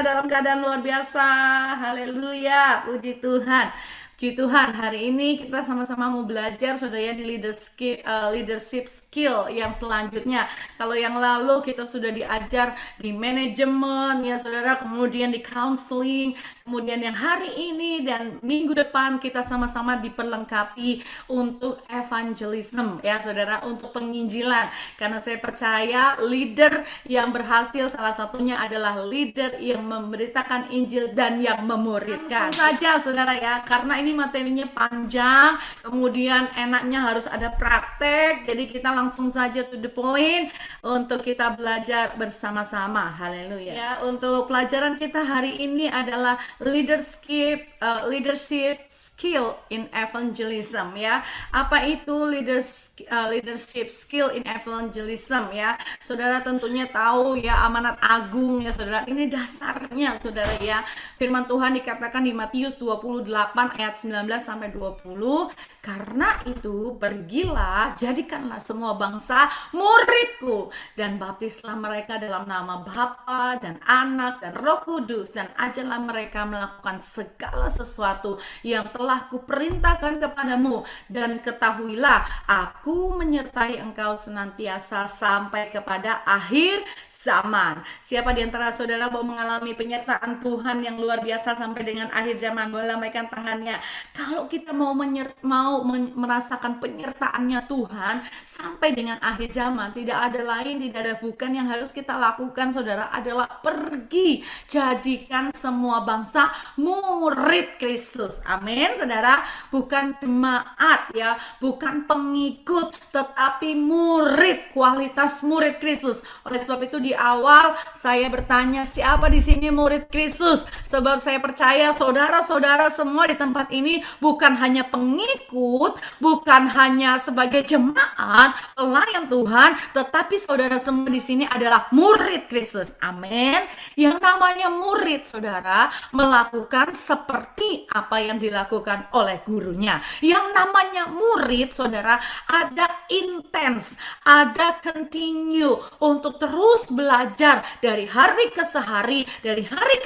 semua dalam keadaan luar biasa. Haleluya, puji Tuhan. Puji Tuhan, hari ini kita sama-sama mau belajar saudara ya di leadership skill yang selanjutnya. Kalau yang lalu kita sudah diajar di manajemen ya saudara, kemudian di counseling, kemudian yang hari ini dan minggu depan kita sama-sama diperlengkapi untuk evangelism ya saudara, untuk penginjilan. Karena saya percaya leader yang berhasil salah satunya adalah leader yang memberitakan Injil dan yang memuridkan. Langsung saja saudara ya, karena ini materinya panjang, kemudian enaknya harus ada praktek, jadi kita langsung saja to the point untuk kita belajar bersama-sama. Haleluya ya. Untuk pelajaran kita hari ini adalah leadership skill in evangelism ya. Apa itu leadership skill in evangelism ya? Saudara tentunya tahu ya, amanat agung ya saudara. Ini dasarnya saudara ya. Firman Tuhan dikatakan di Matius 28 ayat 19 sampai 20, karena itu pergilah, jadikanlah semua bangsa muridku dan baptislah mereka dalam nama Bapa dan Anak dan Roh Kudus, dan ajarlah mereka melakukan segala sesuatu yang telah kuperintahkan kepadamu, dan ketahuilah aku menyertai engkau senantiasa sampai kepada akhir zaman. Siapa di antara saudara mau mengalami penyertaan Tuhan yang luar biasa sampai dengan akhir zaman? Boleh lambaikan tangannya. Kalau kita mau merasakan penyertaannya Tuhan sampai dengan akhir zaman, tidak ada lain, tidak ada bukan yang harus kita lakukan saudara, adalah pergi jadikan semua bangsa murid Kristus. Amin saudara, bukan jemaat ya, bukan pengikut, tetapi murid, kualitas murid Kristus. Oleh sebab itu di awal saya bertanya, siapa di sini murid Kristus? Sebab saya percaya saudara-saudara semua di tempat ini bukan hanya pengikut, bukan hanya sebagai jemaat, pelayan Tuhan, tetapi saudara semua di sini adalah murid Kristus. Amin. Yang namanya murid saudara melakukan seperti apa yang dilakukan oleh gurunya. Yang namanya murid saudara ada intens, ada continue untuk terus belajar dari hari ke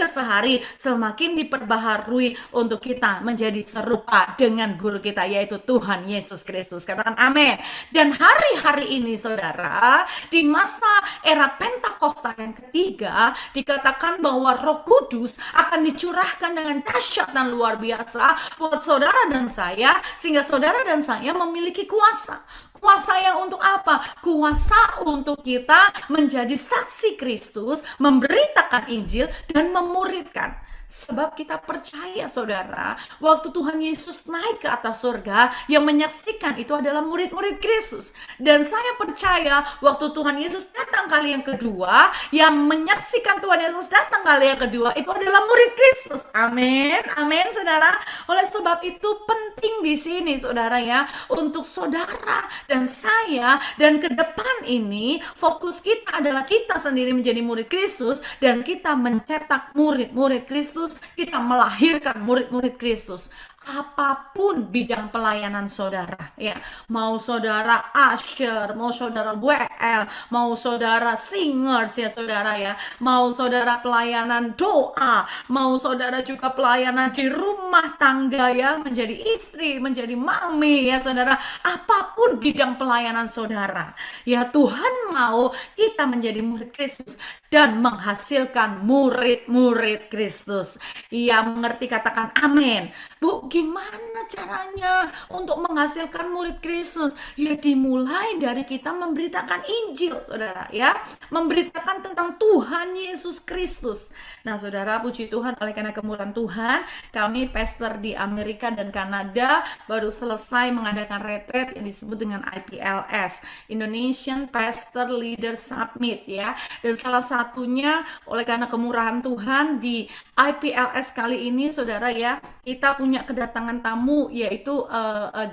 sehari, semakin diperbaharui untuk kita menjadi serupa dengan guru kita, yaitu Tuhan Yesus Kristus. Katakan amin. Dan hari-hari ini saudara, di masa era Pentakosta yang ketiga, dikatakan bahwa Roh Kudus akan dicurahkan dengan dahsyat dan luar biasa buat saudara dan saya, sehingga saudara dan saya memiliki kuasa. Kuasa yang untuk apa? Kuasa untuk kita menjadi saksi Kristus, memberitakan Injil, dan memuridkan. Sebab kita percaya saudara, waktu Tuhan Yesus naik ke atas surga, yang menyaksikan itu adalah murid-murid Kristus. Dan saya percaya waktu Tuhan Yesus datang kali yang kedua, yang menyaksikan Tuhan Yesus datang kali yang kedua, itu adalah murid Kristus. Amin, amin saudara. Oleh sebab itu penting di sini saudara ya, untuk saudara dan saya dan ke depan ini, fokus kita adalah kita sendiri menjadi murid Kristus, dan kita mencetak murid-murid Kristus, kita melahirkan murid-murid Kristus. Apapun bidang pelayanan saudara ya, mau saudara usher, mau saudara WL, mau saudara singers ya saudara ya, mau saudara pelayanan doa, mau saudara juga pelayanan di rumah tangga ya, menjadi istri, menjadi mami ya saudara, apapun bidang pelayanan saudara ya, Tuhan mau kita menjadi murid Kristus dan menghasilkan murid-murid Kristus. Ia mengerti, katakan amin. Bu, gimana caranya untuk menghasilkan murid Kristus? Ya dimulai dari kita memberitakan Injil, saudara ya. Memberitakan tentang Tuhan Yesus Kristus. Nah saudara, puji Tuhan, oleh karena kemurahan Tuhan, kami pastor di Amerika dan Kanada baru selesai mengadakan retreat yang disebut dengan IPLS, Indonesian Pastor Leader Summit ya. Dan salah satunya oleh karena kemurahan Tuhan di IPLS kali ini saudara ya, kita punya kedatangan tamu yaitu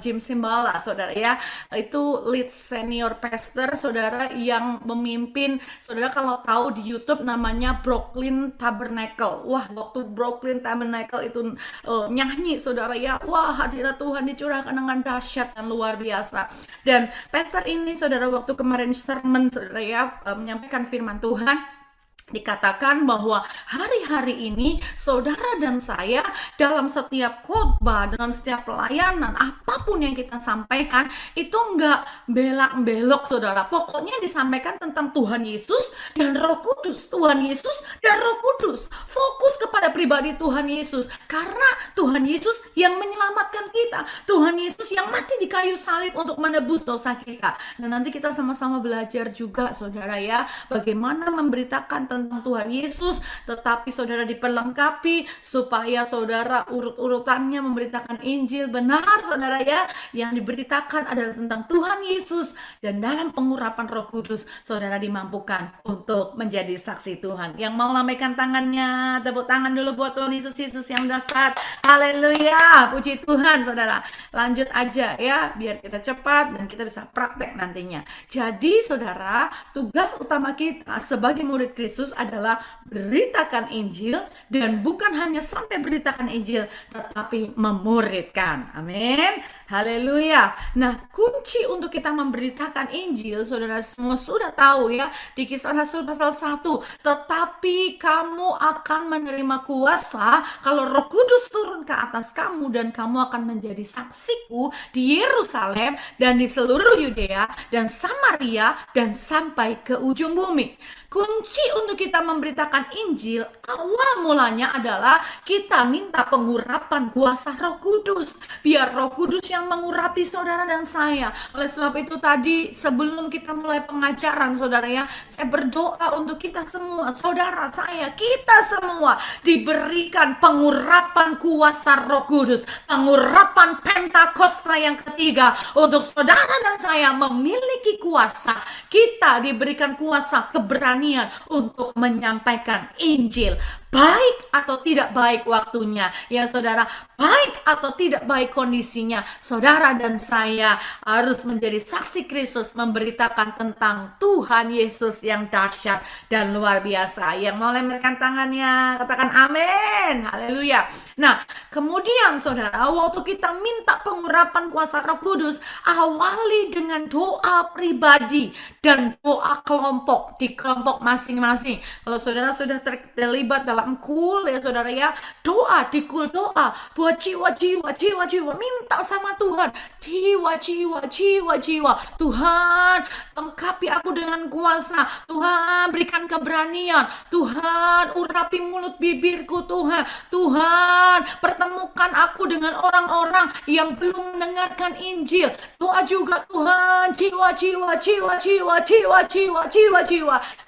Jim Simbala saudara ya. Itu lead senior pastor saudara yang memimpin, saudara kalau tahu di YouTube namanya Brooklyn Tabernacle. Wah, waktu Brooklyn Tabernacle itu nyanyi saudara ya, wah hadirat Tuhan dicurahkan dengan dahsyat dan luar biasa. Dan pastor ini saudara waktu kemarin sermon saudara ya, menyampaikan firman Tuhan, dikatakan bahwa hari-hari ini saudara dan saya dalam setiap khotbah, dalam setiap pelayanan, apapun yang kita sampaikan itu enggak belak-belok saudara. Pokoknya disampaikan tentang Tuhan Yesus dan Roh Kudus. Tuhan Yesus dan Roh Kudus. Fokus kepada pribadi Tuhan Yesus. Karena Tuhan Yesus yang menyelamatkan kita. Tuhan Yesus yang mati di kayu salib untuk menebus dosa kita. Dan nanti kita sama-sama belajar juga saudara ya, bagaimana memberitakan tentang Tuhan Yesus, tetapi saudara diperlengkapi supaya saudara urut-urutannya memberitakan Injil benar saudara ya. Yang diberitakan adalah tentang Tuhan Yesus, dan dalam pengurapan Roh Kudus saudara dimampukan untuk menjadi saksi Tuhan. Yang mau lambaikan tangannya, tepuk tangan dulu buat Tuhan Yesus yang dahsyat. Haleluya, puji Tuhan saudara. Lanjut aja ya, biar kita cepat dan kita bisa praktek nantinya. Jadi saudara, tugas utama kita sebagai murid Kristus adalah beritakan Injil, dan bukan hanya sampai beritakan Injil, tetapi memuridkan. Amin. Haleluya. Nah, kunci untuk kita memberitakan Injil, saudara semua sudah tahu ya, di Kisah Rasul pasal 1. Tetapi kamu akan menerima kuasa kalau Roh Kudus turun ke atas kamu, dan kamu akan menjadi saksiku di Yerusalem dan di seluruh Yudea dan Samaria dan sampai ke ujung bumi. Kunci untuk kita memberitakan Injil awal mulanya adalah kita minta pengurapan kuasa Roh Kudus. Biar Roh Kudus yang mengurapi saudara dan saya. Oleh sebab itu tadi sebelum kita mulai pengajaran saudara ya, saya berdoa untuk kita semua, saudara saya, kita semua diberikan pengurapan kuasa Roh Kudus, pengurapan Pentakosta yang ketiga, untuk saudara dan saya memiliki kuasa. Kita diberikan kuasa, keberanian untuk menyampaikan Injil. Baik atau tidak baik waktunya ya saudara, baik atau tidak baik kondisinya, saudara dan saya harus menjadi saksi Kristus, memberitakan tentang Tuhan Yesus yang dahsyat dan luar biasa. Yang mau lemparkan tangannya katakan amin. Haleluya. Nah, kemudian saudara, waktu kita minta pengurapan kuasa Roh Kudus, awali dengan doa pribadi dan doa kelompok di kelompok masing-masing. Kalau saudara sudah terlibat dalam kul ya saudara ya, doa di kul, doa buat jiwa-jiwa, minta sama Tuhan, jiwa, Tuhan lengkapi aku dengan kuasa, Tuhan berikan keberanian, Tuhan urapi mulut bibirku, Tuhan pertemukan aku dengan orang-orang yang belum mendengarkan Injil. Doa juga Tuhan, jiwa,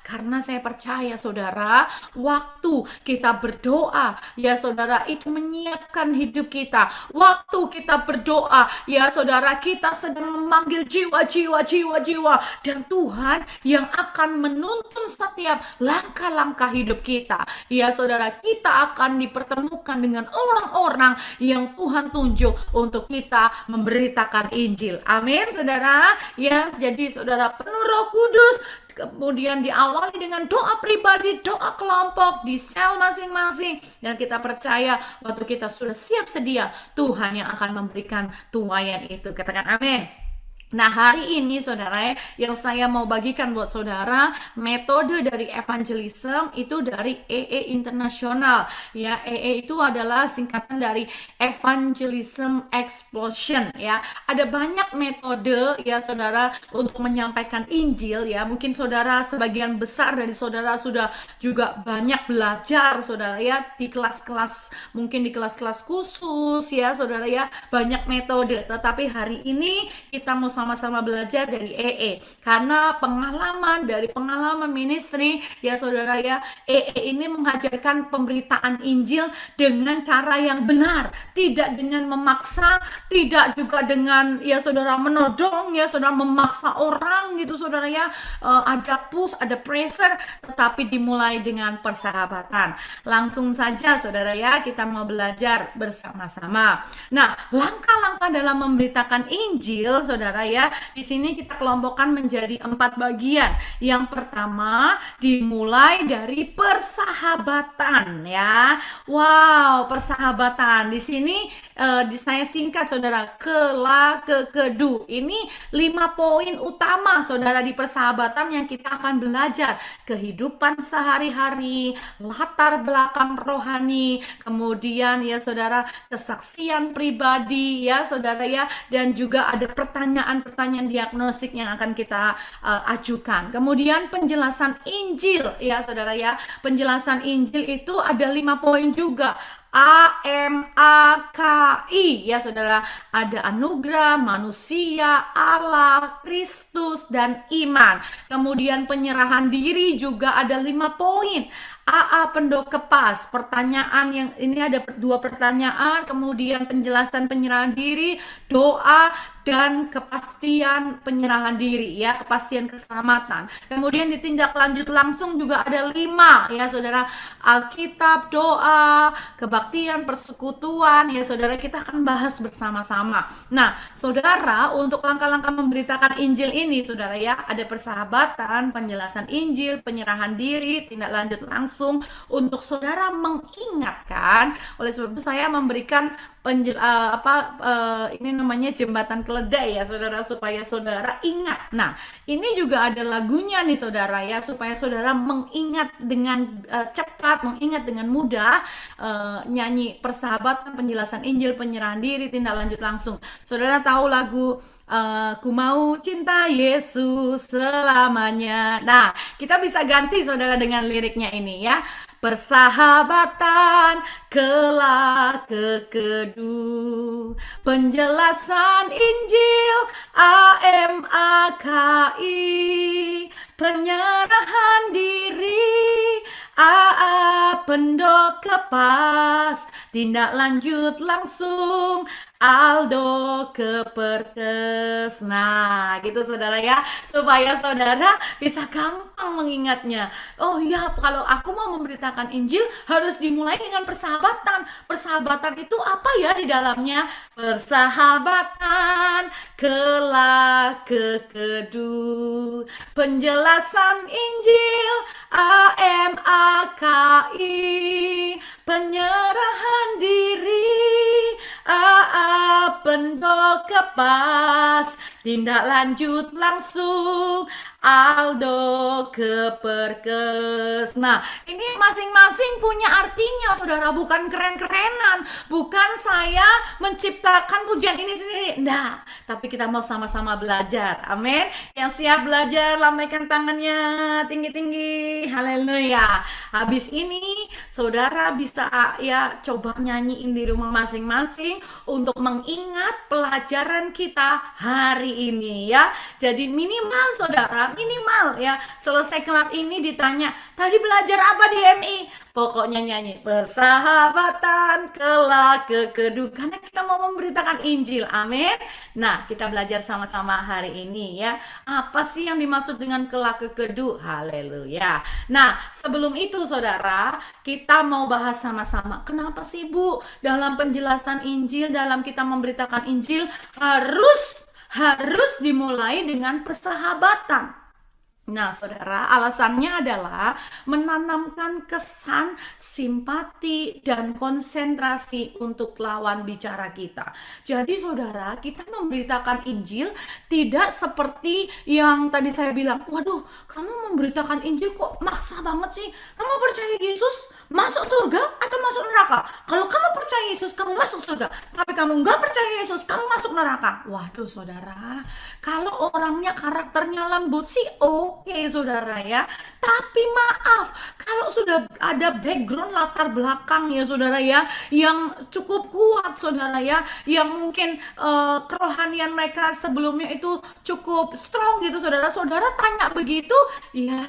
karena saya percaya saudara, waktu kita berdoa ya saudara, itu menyiapkan hidup kita. Waktu kita berdoa ya saudara, kita sedang memanggil jiwa, dan Tuhan yang akan menuntun setiap langkah-langkah hidup kita ya saudara. Kita akan dipertemukan dengan orang-orang yang Tuhan tunjuk untuk kita memberitakan Injil. Amin saudara ya. Jadi saudara penuh Roh Kudus, kemudian diawali dengan doa pribadi, doa kelompok di sel masing-masing, dan kita percaya waktu kita sudah siap sedia, Tuhan yang akan memberikan tuaian itu. Katakan amin. Nah, hari ini saudara, yang saya mau bagikan buat saudara, metode dari evangelism itu dari EE Internasional. Ya, EE itu adalah singkatan dari Evangelism Explosion ya. Ada banyak metode ya saudara untuk menyampaikan Injil ya. Mungkin saudara, sebagian besar dari saudara sudah juga banyak belajar saudara ya di kelas-kelas, mungkin di kelas-kelas khusus ya saudara ya, banyak metode. Tetapi hari ini kita mau sama-sama belajar dari EE, karena pengalaman ministry ya saudara ya, EE ini mengajarkan pemberitaan Injil dengan cara yang benar, tidak dengan memaksa, tidak juga dengan ya saudara menodong ya saudara, memaksa orang gitu saudara ya, ada push, ada pressure, tetapi dimulai dengan persahabatan. Langsung saja saudara ya, kita mau belajar bersama-sama. Nah, langkah-langkah dalam memberitakan Injil saudara saudara ya. Di sini kita kelompokkan menjadi 4 bagian. Yang pertama dimulai dari persahabatan ya. Wow, persahabatan. Di sini saya singkat saudara, kedu. Ini 5 poin utama saudara di persahabatan yang kita akan belajar. Kehidupan sehari-hari, latar belakang rohani, kemudian ya saudara kesaksian pribadi ya saudara ya, dan juga ada pertanyaan-pertanyaan diagnostik yang akan kita ajukan. Kemudian penjelasan Injil ya saudara ya. Penjelasan Injil itu ada 5 poin juga. AMAKI ya saudara, ada anugerah, manusia, Allah, Kristus, dan iman. Kemudian penyerahan diri juga ada 5 poin. AA pendokepas, pertanyaan yang ini ada 2 pertanyaan, kemudian penjelasan penyerahan diri, doa, dan kepastian penyerahan diri ya, kepastian keselamatan. Kemudian ditindaklanjut langsung juga ada 5 ya saudara, Alkitab, doa, kebaktian, persekutuan ya saudara, kita akan bahas bersama-sama. Nah saudara, untuk langkah-langkah memberitakan Injil ini saudara ya, ada persahabatan, penjelasan Injil, penyerahan diri, tindak lanjut langsung untuk saudara mengingatkan. Oleh sebab itu saya memberikan ini namanya jembatan keledai ya saudara, supaya saudara ingat. Nah ini juga ada lagunya nih saudara ya, supaya saudara mengingat dengan cepat, mengingat dengan mudah. Nyanyi persahabatan, penjelasan Injil, penyerahan diri, tindak lanjut langsung. Saudara tahu lagu ku mau cinta Yesus selamanya. Nah kita bisa ganti saudara dengan liriknya ini ya. Persahabatan kelak kekedu, penjelasan Injil AMAKI, penyerahan diri AA pendokepas, tindak lanjut langsung Aldo Keperkes. Nah gitu saudara ya, supaya saudara bisa gampang mengingatnya. Oh ya, kalau aku mau memberitakan Injil harus dimulai dengan persahabatan. Persahabatan itu apa ya di dalamnya? Persahabatan kelak kekedu, penjelasan Injil AMAKI, penyerahan diri AA pendokepas, tindak lanjut langsung Aldo Keperkes. Nah ini masing-masing punya artinya saudara, bukan keren-kerenan, bukan saya menciptakan pujian ini sendiri, nah, tapi kita mau sama-sama belajar. Amin. Yang siap belajar lambaikan tangannya tinggi-tinggi. Haleluya. Habis ini saudara bisa ya coba nyanyiin di rumah masing-masing untuk mengingat pelajaran kita hari ini ya. Jadi minimal saudara, minimal ya, selesai kelas ini ditanya, tadi belajar apa di MI? Pokoknya nyanyi persahabatan kelak kekedu, karena kita mau memberitakan Injil. Amin. Nah kita belajar sama-sama hari ini ya, apa sih yang dimaksud dengan kelak kekedu? Haleluya. Nah sebelum itu saudara, kita mau bahas sama-sama, kenapa sih Bu dalam penjelasan Injil, dalam kita memberitakan Injil harus dimulai dengan persahabatan. Nah saudara, alasannya adalah menanamkan kesan simpati dan konsentrasi untuk lawan bicara kita. Jadi saudara, kita memberitakan Injil tidak seperti yang tadi saya bilang, waduh kamu memberitakan Injil kok maksa banget sih, kamu percaya Yesus masuk surga atau masuk neraka? Kalau kamu percaya Yesus kamu masuk surga, tapi kamu nggak percaya Yesus kamu masuk neraka. Waduh saudara, kalau orangnya karakternya lembut sih oke saudara ya, tapi maaf kalau sudah ada background latar belakang ya saudara ya, yang cukup kuat saudara ya, yang mungkin kerohanian mereka sebelumnya itu cukup strong gitu saudara, saudara tanya begitu ya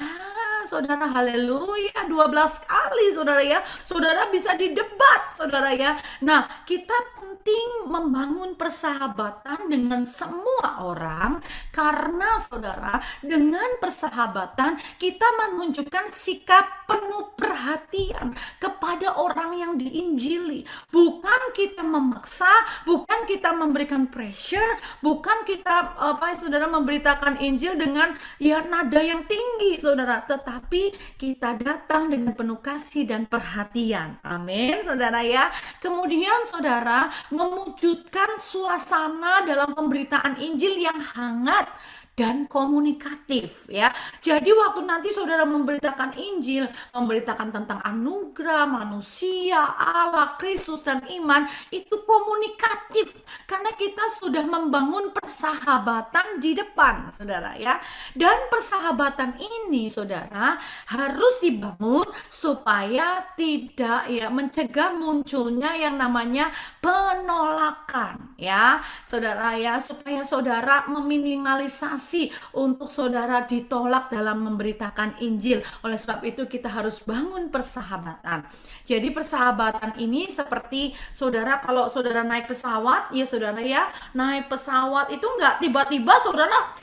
saudara, haleluya, 12 kali saudara ya. Saudara bisa didebat saudara ya. Nah, kita penting membangun persahabatan dengan semua orang, karena saudara, dengan persahabatan kita menunjukkan sikap penuh perhatian kepada orang yang diinjili. Bukan kita memaksa, bukan kita memberikan pressure, bukan kita saudara, memberitakan Injil dengan ya nada yang tinggi saudara, tetapi kita datang dengan penuh kasih dan perhatian. Amin saudara ya. Kemudian saudara, mewujudkan suasana dalam pemberitaan Injil yang hangat dan komunikatif ya. Jadi waktu nanti saudara memberitakan Injil, memberitakan tentang anugerah, manusia, Allah, Kristus dan iman, itu komunikatif karena kita sudah membangun persahabatan di depan saudara ya. Dan persahabatan ini saudara harus dibangun supaya tidak ya mencegah munculnya yang namanya penolakan ya saudara ya, supaya saudara meminimalisasi untuk saudara ditolak dalam memberitakan Injil. Oleh sebab itu kita harus bangun persahabatan. Jadi persahabatan ini seperti saudara, kalau saudara naik pesawat ya saudara ya, naik pesawat itu enggak tiba-tiba saudara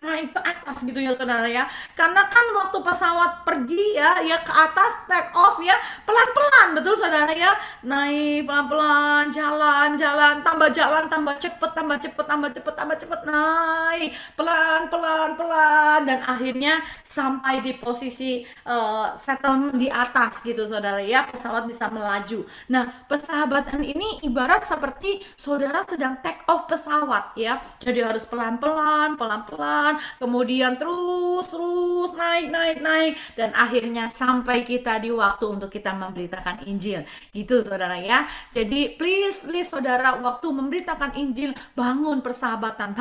naik ke atas gitu ya saudara ya. Karena kan waktu pesawat pergi ya ke atas, take off ya, pelan-pelan, betul saudara ya. Naik pelan-pelan, jalan, tambah cepet, naik pelan, dan akhirnya sampai di posisi settlement di atas gitu saudara ya, pesawat bisa melaju. Nah, persahabatan ini ibarat seperti saudara sedang take off pesawat ya, jadi harus pelan-pelan, kemudian terus naik, dan akhirnya sampai kita di waktu untuk kita memberitakan Injil gitu saudara ya. Jadi please saudara, waktu memberitakan Injil bangun persahabatan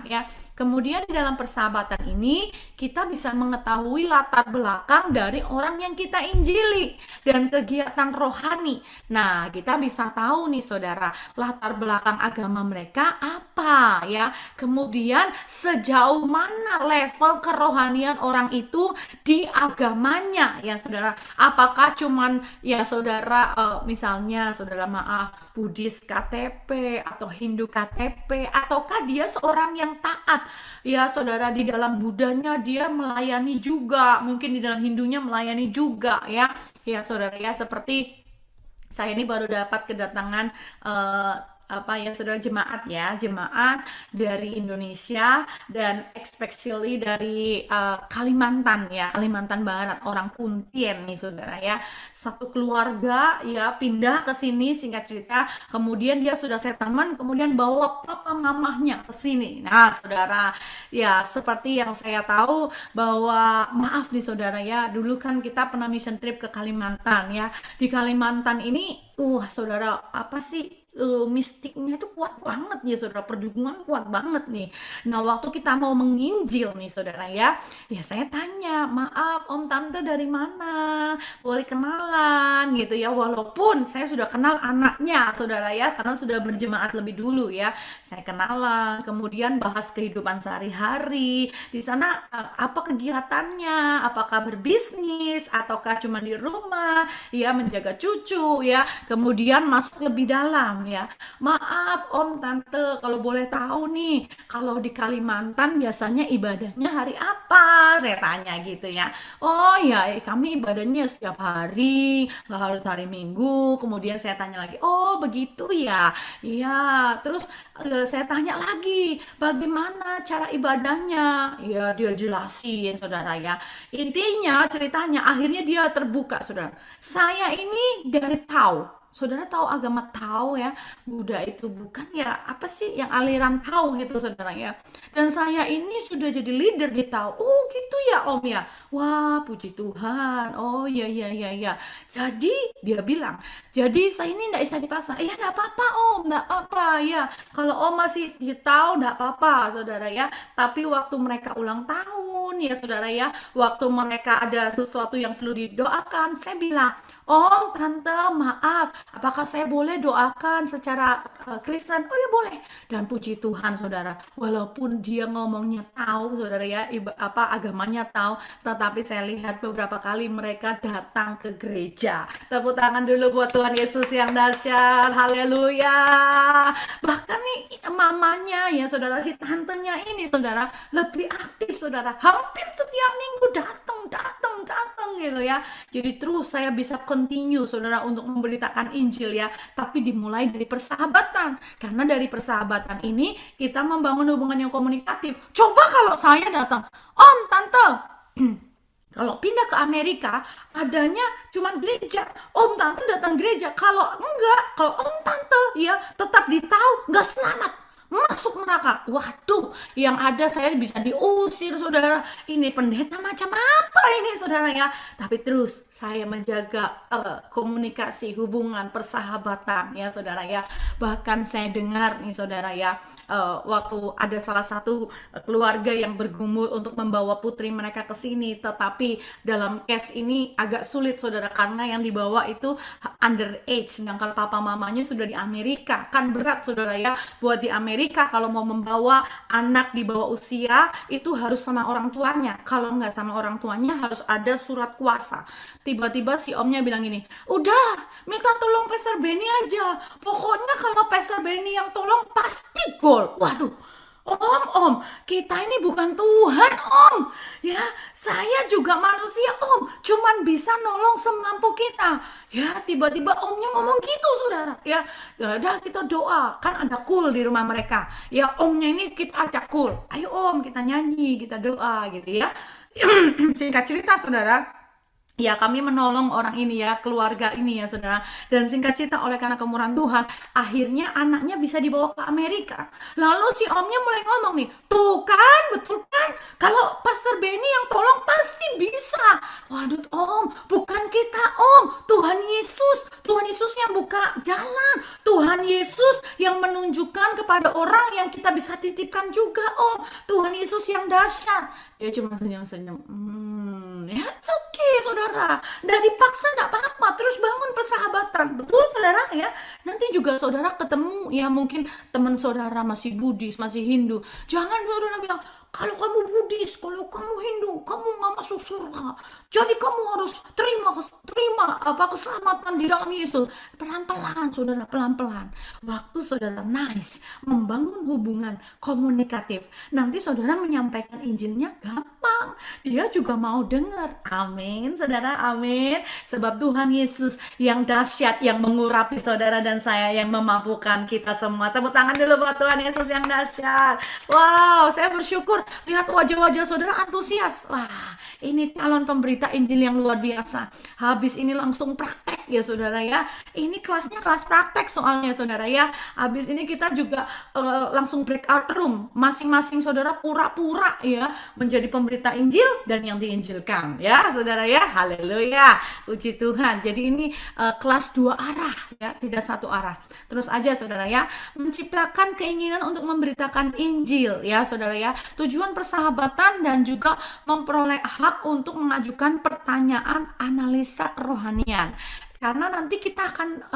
ya. Kemudian di dalam persahabatan ini kita bisa mengetahui latar belakang dari orang yang kita injili dan kegiatan rohani. Nah, kita bisa tahu nih saudara, latar belakang agama mereka apa ya. Kemudian sejauh mana level kerohanian orang itu di agamanya ya saudara. Apakah cuman ya saudara misalnya saudara Buddhis KTP atau Hindu KTP, ataukah dia seorang yang taat ya saudara, di dalam Budanya dia melayani juga, mungkin di dalam Hindunya melayani juga ya saudara ya. Seperti saya ini baru dapat kedatangan saudara, jemaat dari Indonesia dan especially dari Kalimantan Barat, orang Kuntien nih saudara ya. Satu keluarga ya pindah ke sini, singkat cerita, kemudian dia sudah settlement, kemudian bawa papa mamahnya ke sini. Nah saudara ya, seperti yang saya tahu bahwa maaf nih saudara ya, dulu kan kita pernah mission trip ke Kalimantan ya. Di Kalimantan ini saudara, apa sih mistiknya itu kuat banget ya saudara, perdukungan kuat banget nih. Nah, waktu kita mau menginjil nih saudara ya saya tanya, maaf om tante dari mana, boleh kenalan gitu ya, walaupun saya sudah kenal anaknya saudara ya, karena sudah berjemaat lebih dulu ya. Saya kenalan, kemudian bahas kehidupan sehari-hari di sana, apa kegiatannya, apakah berbisnis ataukah cuma di rumah ya menjaga cucu ya. Kemudian masuk lebih dalam ya, maaf om tante, kalau boleh tahu nih, kalau di Kalimantan biasanya ibadahnya hari apa, saya tanya gitu ya. Oh ya, kami ibadahnya setiap hari, nggak harus hari Minggu. Kemudian saya tanya lagi, oh begitu ya, iya. Terus saya tanya lagi, bagaimana cara ibadahnya, ya dia jelasin saudara ya. Intinya ceritanya akhirnya dia terbuka saudara, saya ini dari Tao. Saudara tahu agama Tao ya, Buddha itu bukan ya, apa sih yang aliran Tao gitu saudara ya. Dan saya ini sudah jadi leader di Tao. Oh gitu ya om ya, wah puji Tuhan, oh ya. Jadi dia bilang, jadi saya ini enggak bisa dipaksa. Ya enggak apa-apa om, enggak apa ya, kalau om masih di Tao enggak apa-apa saudara ya. Tapi waktu mereka ulang tahun pun ya saudara ya, waktu mereka ada sesuatu yang perlu didoakan, saya bilang, Om, Tante, maaf, apakah saya boleh doakan secara Kristen? Oh ya boleh. Dan puji Tuhan saudara, walaupun dia ngomongnya tahu saudara ya, agamanya tahu, tetapi saya lihat beberapa kali mereka datang ke gereja. Tepuk tangan dulu buat Tuhan Yesus yang dahsyat. Haleluya. Bahkan nih mamanya ya saudara, si tantenya ini saudara lebih aktif saudara, hampir setiap minggu datang gitu ya. Jadi terus saya bisa continue saudara untuk memberitakan Injil ya, tapi dimulai dari persahabatan, karena dari persahabatan ini kita membangun hubungan yang komunikatif. Coba kalau saya datang, Om, Tante, kalau pindah ke Amerika, adanya cuma gereja. Om, Tante datang gereja. Kalau enggak, kalau Om, Tante ya tetap ditahu, enggak selamat, masuk neraka. Waduh, yang ada saya bisa diusir saudara. Ini pendeta macam apa ini saudara ya. Tapi terus saya menjaga komunikasi, hubungan, persahabatan ya saudara ya. Bahkan saya dengar nih saudara ya, waktu ada salah satu keluarga yang bergumul untuk membawa putri mereka ke sini, tetapi dalam case ini agak sulit saudara, karena yang dibawa itu underage, sedangkan papa mamanya sudah di Amerika. Kan berat saudara ya, buat di Amerika kalau mau membawa anak di bawah usia itu harus sama orang tuanya. Kalau nggak sama orang tuanya harus ada surat kuasa. Tiba-tiba si omnya bilang gini, udah minta tolong Pastor Benny aja, pokoknya kalau Pastor Benny yang tolong pasti gol. Waduh, Om, kita ini bukan Tuhan, Om. Ya, saya juga manusia, Om. Cuman bisa nolong semampu kita. Ya, tiba-tiba Omnya ngomong gitu, saudara. Ya, udah kita doa. Kan ada cool di rumah mereka. Ya, Omnya ini kita ada cool. Ayo Om, kita nyanyi, kita doa gitu ya. Singkat cerita, saudara. Ya, kami menolong orang ini ya, keluarga ini ya saudara. Dan singkat cerita, oleh karena kemurahan Tuhan, akhirnya anaknya bisa dibawa ke Amerika. Lalu si omnya mulai ngomong nih, tuh kan, betul kan, kalau Pastor Benny yang tolong pasti bisa. Waduh Om, bukan kita Om, Tuhan Yesus yang buka jalan, Tuhan Yesus yang menunjukkan kepada orang yang kita bisa titipkan juga Om, Tuhan Yesus yang dahsyat. Dia cuma senyum-senyum, ya it's okay saudara, nggak dipaksa, nggak apa-apa, terus bangun persahabatan, betul saudara ya. Nanti juga saudara ketemu ya, mungkin teman saudara masih Buddhis, masih Hindu, jangan saudara bilang, kalau kamu Buddhis, kalau kamu Hindu, kamu nggak masuk surga, jadi kamu harus terima keselamatan di dalam Yesus. Pelan-pelan saudara, pelan-pelan. Waktu saudara nice membangun hubungan komunikatif, nanti saudara menyampaikan Injilnya gampang, dia juga mau dengar. Amin saudara, amin. Sebab Tuhan Yesus yang dahsyat, yang mengurapi saudara dan saya, yang memampukan kita semua. Tepuk tangan dulu buat Tuhan Yesus yang dahsyat. Wow, saya bersyukur lihat wajah-wajah saudara antusias. Wah, ini calon pemberita Injil yang luar biasa. Habis ini langsung praktek ya saudara ya. Ini kelasnya kelas praktek soalnya saudara ya. Habis ini kita juga langsung breakout room. Masing-masing saudara pura-pura ya menjadi pemberita Injil dan yang diinjilkan ya saudara ya. Haleluya, puji Tuhan. Jadi ini kelas dua arah ya, tidak satu arah. Terus aja saudara ya, menciptakan keinginan untuk memberitakan Injil ya saudara ya. Tujuan persahabatan dan juga memperoleh hak untuk mengajukan pertanyaan analisa kerohanian. Karena nanti kita akan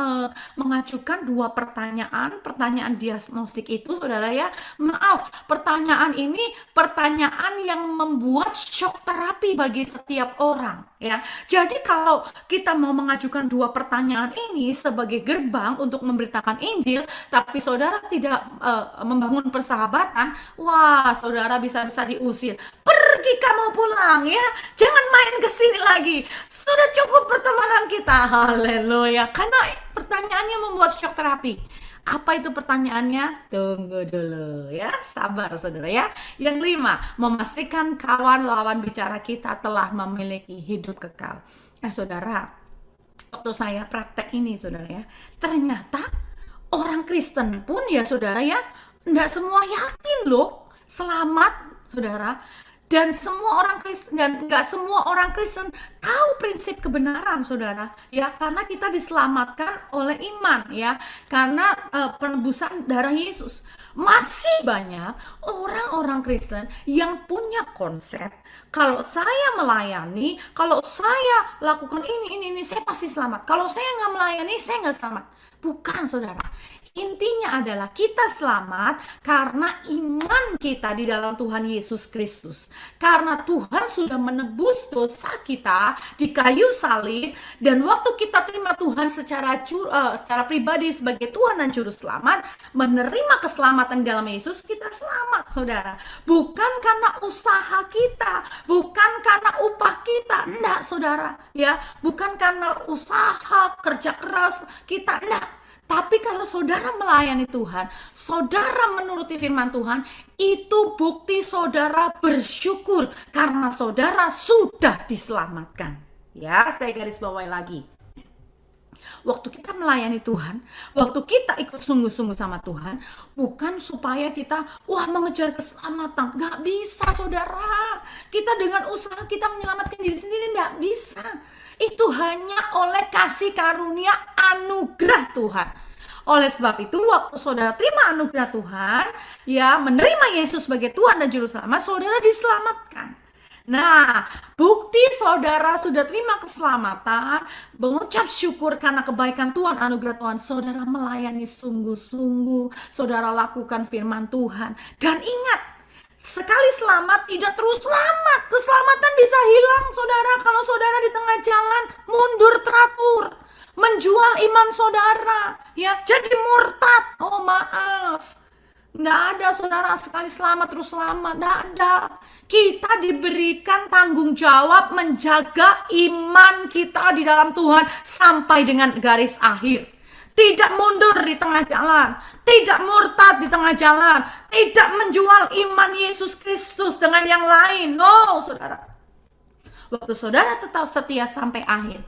mengajukan dua pertanyaan diagnostik itu saudara ya. Maaf, pertanyaan ini pertanyaan yang membuat shock terapi bagi setiap orang ya. Jadi kalau kita mau mengajukan dua pertanyaan ini sebagai gerbang untuk memberitakan Injil, tapi saudara tidak membangun persahabatan, wah saudara bisa-bisa diusir. Pergi kamu pulang ya, jangan main kesini lagi, sudah cukup pertemanan kita. Haleluya, karena pertanyaannya membuat shock terapi. Apa itu pertanyaannya? Tunggu dulu ya, sabar saudara ya. Yang 5, memastikan kawan lawan bicara kita telah memiliki hidup kekal. Saudara, waktu saya praktek ini saudara ya, ternyata orang Kristen pun ya saudara ya, enggak semua yakin loh selamat saudara. Dan semua orang Kristen, dan nggak semua orang Kristen tahu prinsip kebenaran, saudara, ya, karena kita diselamatkan oleh iman, ya, karena penebusan darah Yesus. Masih banyak orang-orang Kristen yang punya konsep, kalau saya melayani, kalau saya lakukan ini, saya pasti selamat. Kalau saya nggak melayani, saya nggak selamat. Bukan, saudara. Intinya adalah kita selamat karena iman kita di dalam Tuhan Yesus Kristus. Karena Tuhan sudah menebus dosa kita di kayu salib, dan waktu kita terima Tuhan secara pribadi sebagai Tuhan dan Juru Selamat, menerima keselamatan dalam Yesus, kita selamat, saudara. Bukan karena usaha kita, bukan karena upah kita, enggak, saudara. Ya, bukan karena usaha kerja keras kita, enggak. Tapi kalau saudara melayani Tuhan, saudara menuruti firman Tuhan, itu bukti saudara bersyukur karena saudara sudah diselamatkan. Ya, saya garis bawahi lagi. Waktu kita melayani Tuhan, waktu kita ikut sungguh-sungguh sama Tuhan, bukan supaya kita mengejar keselamatan. Gak bisa, saudara. Kita dengan usaha kita menyelamatkan diri sendiri, gak bisa. Itu hanya oleh kasih karunia anugerah Tuhan. Oleh sebab itu, waktu saudara terima anugerah Tuhan, ya, menerima Yesus sebagai Tuhan dan Juru Selamat, saudara diselamatkan. Nah, bukti saudara sudah terima keselamatan, mengucap syukur karena kebaikan Tuhan, anugerah Tuhan, saudara melayani sungguh-sungguh, saudara lakukan firman Tuhan. Dan ingat, sekali selamat tidak terus selamat. Keselamatan bisa hilang, saudara, kalau saudara di tengah jalan mundur teratur, menjual iman saudara, ya, jadi murtad. Oh, maaf. Nggak ada, saudara, sekali selamat terus selamat. Nggak ada. Kita diberikan tanggung jawab menjaga iman kita di dalam Tuhan sampai dengan garis akhir. Tidak mundur di tengah jalan, tidak murtad di tengah jalan, tidak menjual iman Yesus Kristus dengan yang lain. No, saudara. Waktu saudara tetap setia sampai akhir,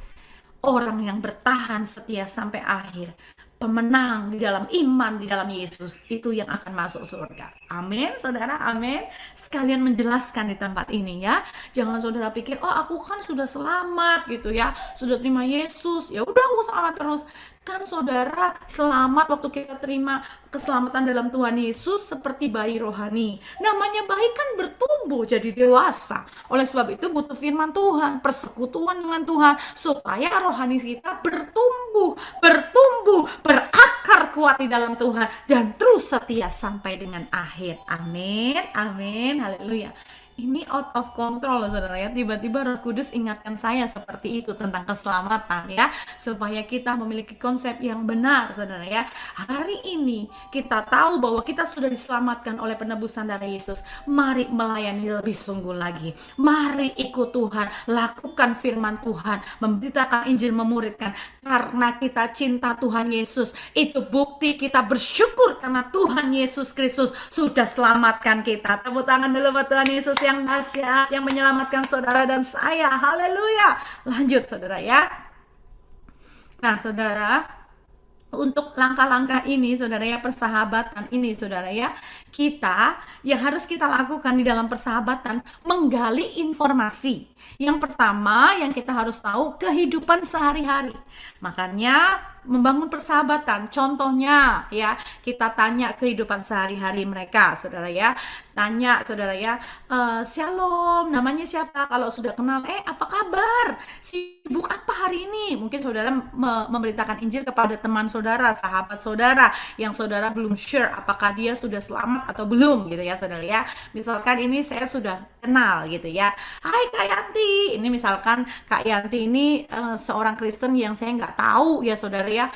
orang yang bertahan setia sampai akhir, pemenang di dalam iman di dalam Yesus, itu yang akan masuk surga. Amin, saudara, amin. Sekalian menjelaskan di tempat ini, ya. Jangan saudara pikir, oh, aku kan sudah selamat gitu, ya, sudah terima Yesus, ya udah aku selamat terus. Kan saudara selamat waktu kita terima keselamatan dalam Tuhan Yesus seperti bayi rohani. Namanya bayi kan bertumbuh jadi dewasa. Oleh sebab itu butuh firman Tuhan, persekutuan dengan Tuhan, supaya rohani kita bertumbuh, berakar kuat di dalam Tuhan, dan terus setia sampai dengan akhir. Amin, amin, haleluya. Ini out of control, saudara, ya. Tiba-tiba Roh Kudus ingatkan saya seperti itu tentang keselamatan, ya, supaya kita memiliki konsep yang benar, saudara, ya. Hari ini kita tahu bahwa kita sudah diselamatkan oleh penebusan darah Yesus. Mari melayani lebih sungguh lagi. Mari ikut Tuhan, lakukan firman Tuhan, memberitakan Injil, memuridkan, karena kita cinta Tuhan Yesus. Itu bukti kita bersyukur karena Tuhan Yesus Kristus sudah selamatkan kita. Tepuk tangan dulu buat Tuhan Yesus yang dahsyat, yang menyelamatkan saudara dan saya. Haleluya. Lanjut, saudara, ya. Nah, saudara, untuk langkah-langkah ini, saudara, ya, persahabatan ini, saudara, ya, kita yang harus kita lakukan di dalam persahabatan, menggali informasi. Yang pertama yang kita harus tahu, kehidupan sehari-hari. Makanya membangun persahabatan, contohnya, ya, kita tanya kehidupan sehari-hari mereka, saudara, ya. Tanya, saudara, ya, shalom, namanya siapa? Kalau sudah kenal, apa kabar? Sibuk apa hari ini? Mungkin saudara memberitakan Injil kepada teman saudara, sahabat saudara, yang saudara belum sure apakah dia sudah selamat atau belum, gitu, ya, saudara, ya. Misalkan ini saya sudah kenal, gitu, ya. Hai Kak Yanti, ini misalkan Kak Yanti ini seorang Kristen yang saya nggak tahu, ya, saudara, ya,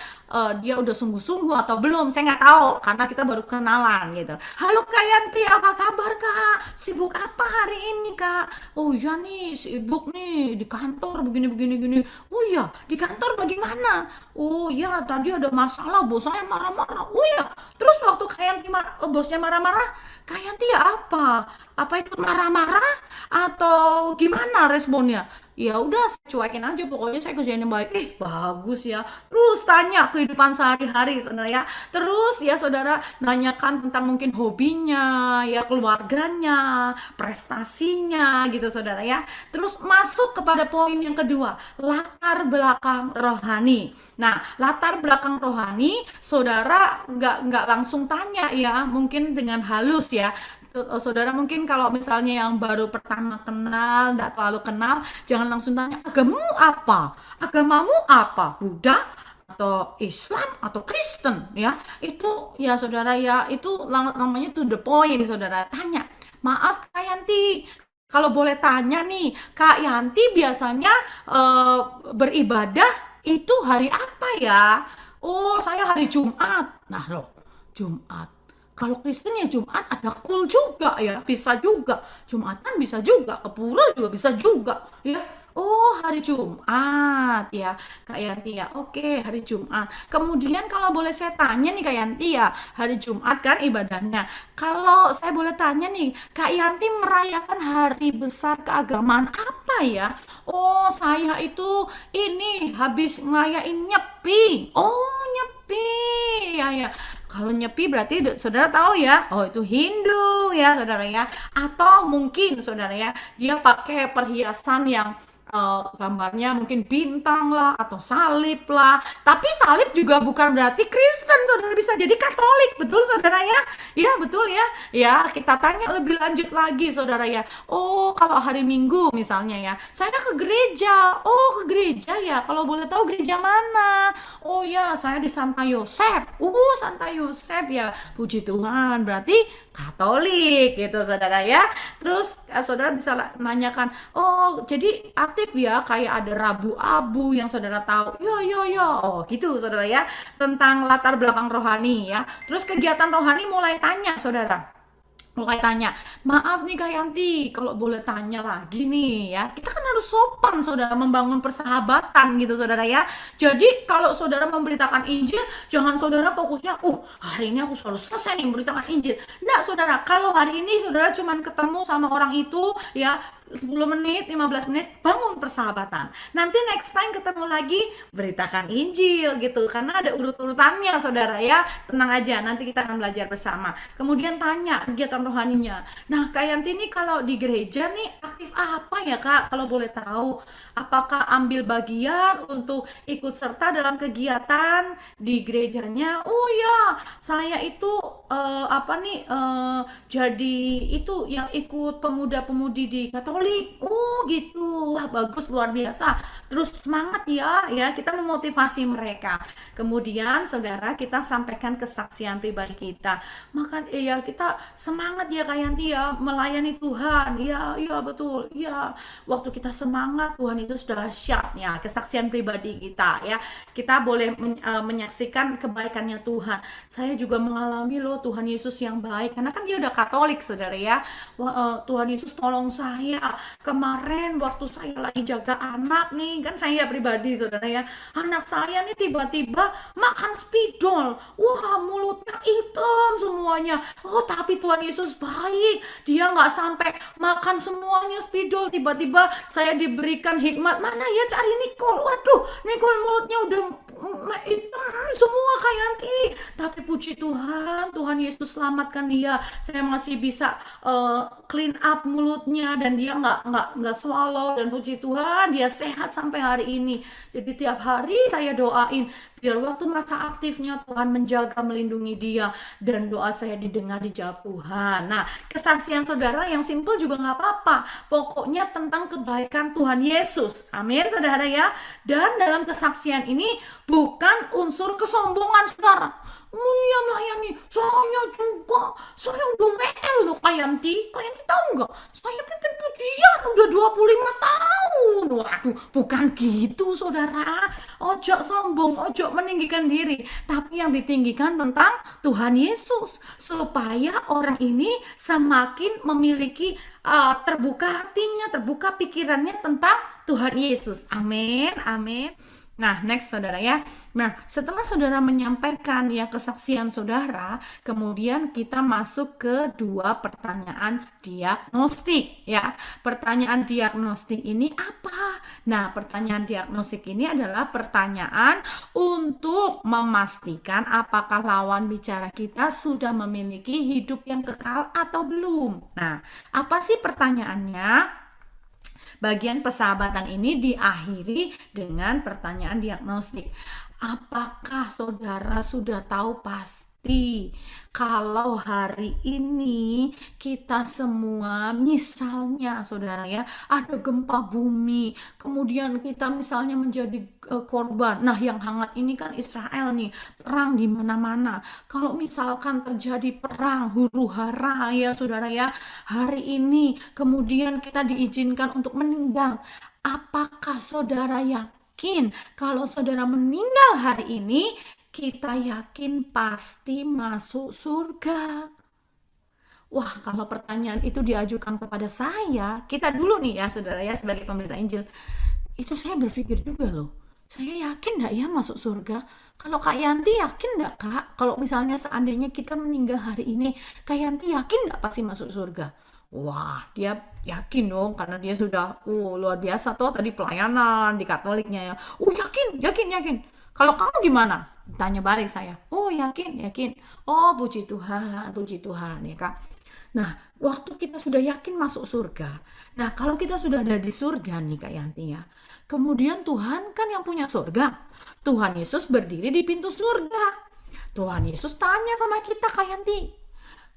dia udah sungguh-sungguh atau belum, saya nggak tahu, karena kita baru kenalan, gitu. Halo Kak Yanti, apa kabar, Kak? Sibuk apa hari ini, Kak? Oh iya nih, sibuk nih di kantor, begini. Oh iya, di kantor bagaimana? Oh iya, tadi ada masalah, bosnya marah-marah. Oh iya, terus waktu Kak Yanti bosnya marah-marah, Kak Yanti ya apa? Apa itu marah-marah atau gimana responnya? ya udah saya cuekin aja, pokoknya saya kerjain yang baik. Bagus ya. Terus tanya kehidupan sehari-hari saudara ya. Terus ya saudara nanyakan tentang mungkin hobinya, ya keluarganya, prestasinya gitu saudara ya. Terus masuk kepada poin yang kedua, latar belakang rohani. Nah, latar belakang rohani saudara nggak langsung tanya ya, mungkin dengan halus ya. Saudara mungkin kalau misalnya yang baru pertama kenal, nggak terlalu kenal, jangan langsung tanya, agamamu apa? Agamamu apa? Buddha atau Islam atau Kristen ya? Itu ya saudara ya, itu namanya to the point saudara. Tanya, maaf Kak Yanti, kalau boleh tanya nih, Kak Yanti biasanya eh, beribadah itu hari apa ya? Oh, saya hari Jumat. Nah loh, Jumat. Kalau Kristen ya Jumat ada kul juga ya, bisa juga. Jumatan bisa juga, ke pura juga bisa juga ya. Oh, hari Jumat ya, Kak Yanti ya. Oke, hari Jumat. Kemudian kalau boleh saya tanya nih Kak Yanti ya, hari Jumat kan ibadahnya. Kalau saya boleh tanya nih, Kak Yanti merayakan hari besar keagamaan apa ya? Oh, saya itu ini habis ngerayain Nyepi. Oh, Nyepi. Ya ya. Kalau Nyepi berarti saudara tahu ya, oh itu Hindu ya saudara ya. Atau mungkin saudara ya, dia pakai perhiasan yang gambarnya mungkin bintang lah atau salib lah. Tapi salib juga bukan berarti Kristen, saudara bisa jadi Katolik, betul saudara ya? Ya betul ya. Ya kita tanya lebih lanjut lagi saudara ya. Oh kalau hari Minggu misalnya ya, saya ke gereja. Oh ke gereja ya. Kalau boleh tahu gereja mana? Oh ya saya di Santa Yosef. Santa Yosef ya. Puji Tuhan. Berarti Katolik gitu saudara ya. Terus saudara bisa nanyakan, oh jadi aktif ya kayak ada Rabu Abu yang saudara tahu. Yo. Oh gitu saudara ya. Tentang latar belakang rohani ya. Terus kegiatan rohani mulai tanya saudara. Mulai tanya, maaf nih Kak Yanti, kalau boleh tanya lagi nih ya, kita kan harus sopan saudara membangun persahabatan gitu saudara ya. Jadi kalau saudara memberitakan Injil, jangan saudara fokusnya, hari ini aku selalu selesai nih memberitakan Injil. Nggak saudara, kalau hari ini saudara cuma ketemu sama orang itu ya 10 menit, 15 menit, bangun persahabatan. Nanti next time ketemu lagi, beritakan Injil gitu. Karena ada urut-urutannya saudara ya. Tenang aja, nanti kita akan belajar bersama. Kemudian tanya kegiatan rohaninya. Nah, Kak Yanti ini kalau di gereja nih aktif apa ya Kak? Kalau boleh tahu, apakah ambil bagian untuk ikut serta dalam kegiatan di gerejanya? Oh ya, saya itu jadi itu yang ikut pemuda-pemudi di Katolik. Oh gitu, wah bagus luar biasa. Terus semangat ya kita memotivasi mereka. Kemudian saudara kita sampaikan kesaksian pribadi kita. Maka ya kita semangat ya Kak Yanti ya melayani Tuhan. Ya betul. Ya waktu kita semangat Tuhan itu sudah dahsyat ya kesaksian pribadi kita ya. Kita boleh menyaksikan kebaikannya Tuhan. Saya juga mengalami loh Tuhan Yesus yang baik karena kan dia udah Katolik saudara ya. Tuhan Yesus tolong saya kemarin waktu saya lagi jaga anak nih kan saya pribadi saudara ya, anak saya nih tiba-tiba makan spidol, wah mulutnya hitam semuanya. Tapi Tuhan Yesus baik, dia nggak sampai makan semuanya spidol. Tiba-tiba saya diberikan hikmat, mana ya cari Nicole. Waduh, Nicole mulutnya udah hitam semua Kak Yanti. Tapi puji Tuhan, Tuhan Yesus selamatkan dia. Saya masih bisa clean up mulutnya dan dia nggak swallow, dan puji Tuhan dia sehat sampai hari ini. Jadi tiap hari saya doain biar waktu masa aktifnya Tuhan menjaga melindungi dia dan doa saya didengar dijawab Tuhan. Nah kesaksian saudara yang simple juga nggak apa-apa, pokoknya tentang kebaikan Tuhan Yesus. Amin saudara ya. Dan dalam kesaksian ini bukan unsur kesombongan saudara. Iya melayani, saya udah WL loh Kak Yanti tahu nggak? Saya pimpin pujian udah 25 tahun. Waduh, bukan gitu saudara. Ojo sombong, ojo meninggikan diri. Tapi yang ditinggikan tentang Tuhan Yesus. Supaya orang ini semakin memiliki terbuka hatinya, terbuka pikirannya tentang Tuhan Yesus. Amin, amin. Nah, next saudara ya. Nah, setelah saudara menyampaikan ya kesaksian saudara, kemudian kita masuk ke dua pertanyaan diagnostik ya. Pertanyaan diagnostik ini apa? Nah, pertanyaan diagnostik ini adalah pertanyaan untuk memastikan apakah lawan bicara kita sudah memiliki hidup yang kekal atau belum. Nah, apa sih pertanyaannya? Bagian persahabatan ini diakhiri dengan pertanyaan diagnostik. Apakah saudara sudah tahu pasti kalau hari ini kita semua misalnya saudara ya ada gempa bumi, kemudian kita misalnya menjadi korban. Nah, yang hangat ini kan Israel nih, perang di mana-mana. Kalau misalkan terjadi perang huru-hara ya saudara ya, hari ini kemudian kita diizinkan untuk meninggal. Apakah saudara yakin kalau saudara meninggal hari ini, kita yakin pasti masuk surga? Wah, kalau pertanyaan itu diajukan kepada saya, kita dulu nih ya saudara ya sebagai pemberita Injil, itu saya berpikir juga loh, saya yakin nggak ya masuk surga? Kalau Kak Yanti yakin nggak Kak? Kalau misalnya seandainya kita meninggal hari ini, Kak Yanti yakin nggak pasti masuk surga? Wah, dia yakin dong karena dia sudah luar biasa tuh tadi pelayanan di Katoliknya ya. Oh yakin, yakin, yakin. Kalau kamu gimana? Tanya balik saya. Oh yakin, yakin. Oh puji Tuhan ya Kak. Nah, waktu kita sudah yakin masuk surga. Nah, kalau kita sudah ada di surga nih Kak Yanti ya. Kemudian Tuhan kan yang punya surga. Tuhan Yesus berdiri di pintu surga. Tuhan Yesus tanya sama kita Kak Yanti,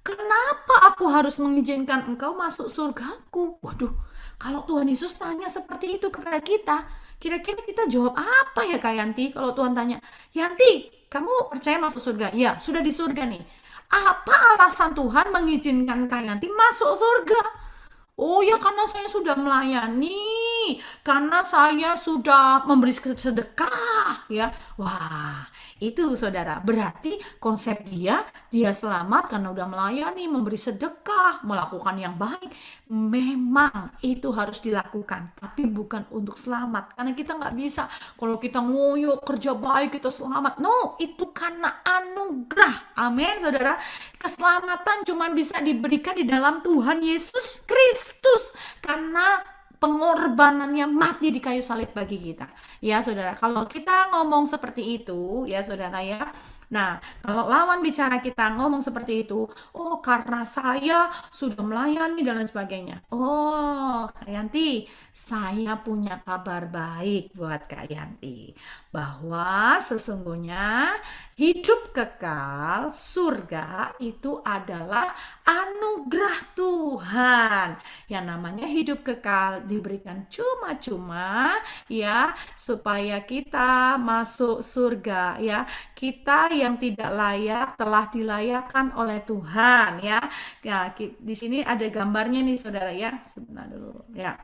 kenapa aku harus mengizinkan engkau masuk surgaku? Waduh, kalau Tuhan Yesus tanya seperti itu kepada kita, kira-kira kita jawab apa ya Kak Yanti? Kalau Tuhan tanya, Yanti, kamu percaya masuk surga? Ya, sudah di surga nih. Apa alasan Tuhan mengizinkan Kak Yanti masuk surga? Oh ya karena saya sudah melayani, karena saya sudah memberi sedekah ya. Wah, itu saudara, berarti konsep dia selamat karena udah melayani, memberi sedekah, melakukan yang baik. Memang itu harus dilakukan, tapi bukan untuk selamat. Karena kita nggak bisa, kalau kita ngoyo kerja baik kita selamat. No, itu karena anugerah. Amin, saudara. Keselamatan cuma bisa diberikan di dalam Tuhan Yesus Kristus karena pengorbanannya mati di kayu salib bagi kita. Ya, saudara, kalau kita ngomong seperti itu, ya saudara ya. Nah, kalau lawan bicara kita ngomong seperti itu, oh karena saya sudah melayani dan lain sebagainya. Oh, Kak Yanti, saya punya kabar baik buat Kak Yanti. Bahwa sesungguhnya hidup kekal, surga itu adalah anugerah Tuhan. Yang namanya hidup kekal diberikan cuma-cuma ya, supaya kita masuk surga ya. Kita yang tidak layak telah dilayakkan oleh Tuhan ya. Ya, di sini ada gambarnya nih saudara ya. Sebentar dulu ya.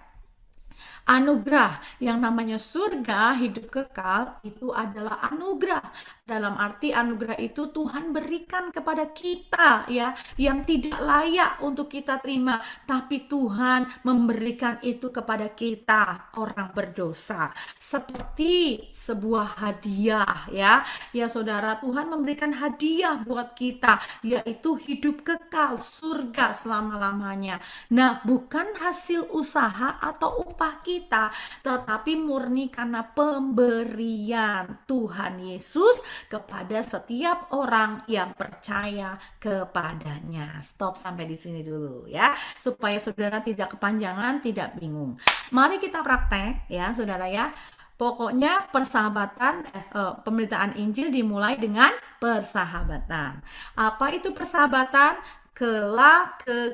Anugerah yang namanya surga hidup kekal itu adalah anugerah. Dalam arti anugerah itu Tuhan berikan kepada kita ya, yang tidak layak untuk kita terima, tapi Tuhan memberikan itu kepada kita orang berdosa seperti sebuah hadiah ya. Ya saudara, Tuhan memberikan hadiah buat kita, yaitu hidup kekal surga selama-lamanya. Nah, bukan hasil usaha atau upah kita, tetapi murni karena pemberian Tuhan Yesus kepada setiap orang yang percaya kepadanya. Stop sampai di sini dulu ya, supaya saudara tidak kepanjangan, tidak bingung. Mari kita praktek ya saudara ya. Pokoknya persahabatan, pemberitaan Injil dimulai dengan persahabatan. Apa itu persahabatan?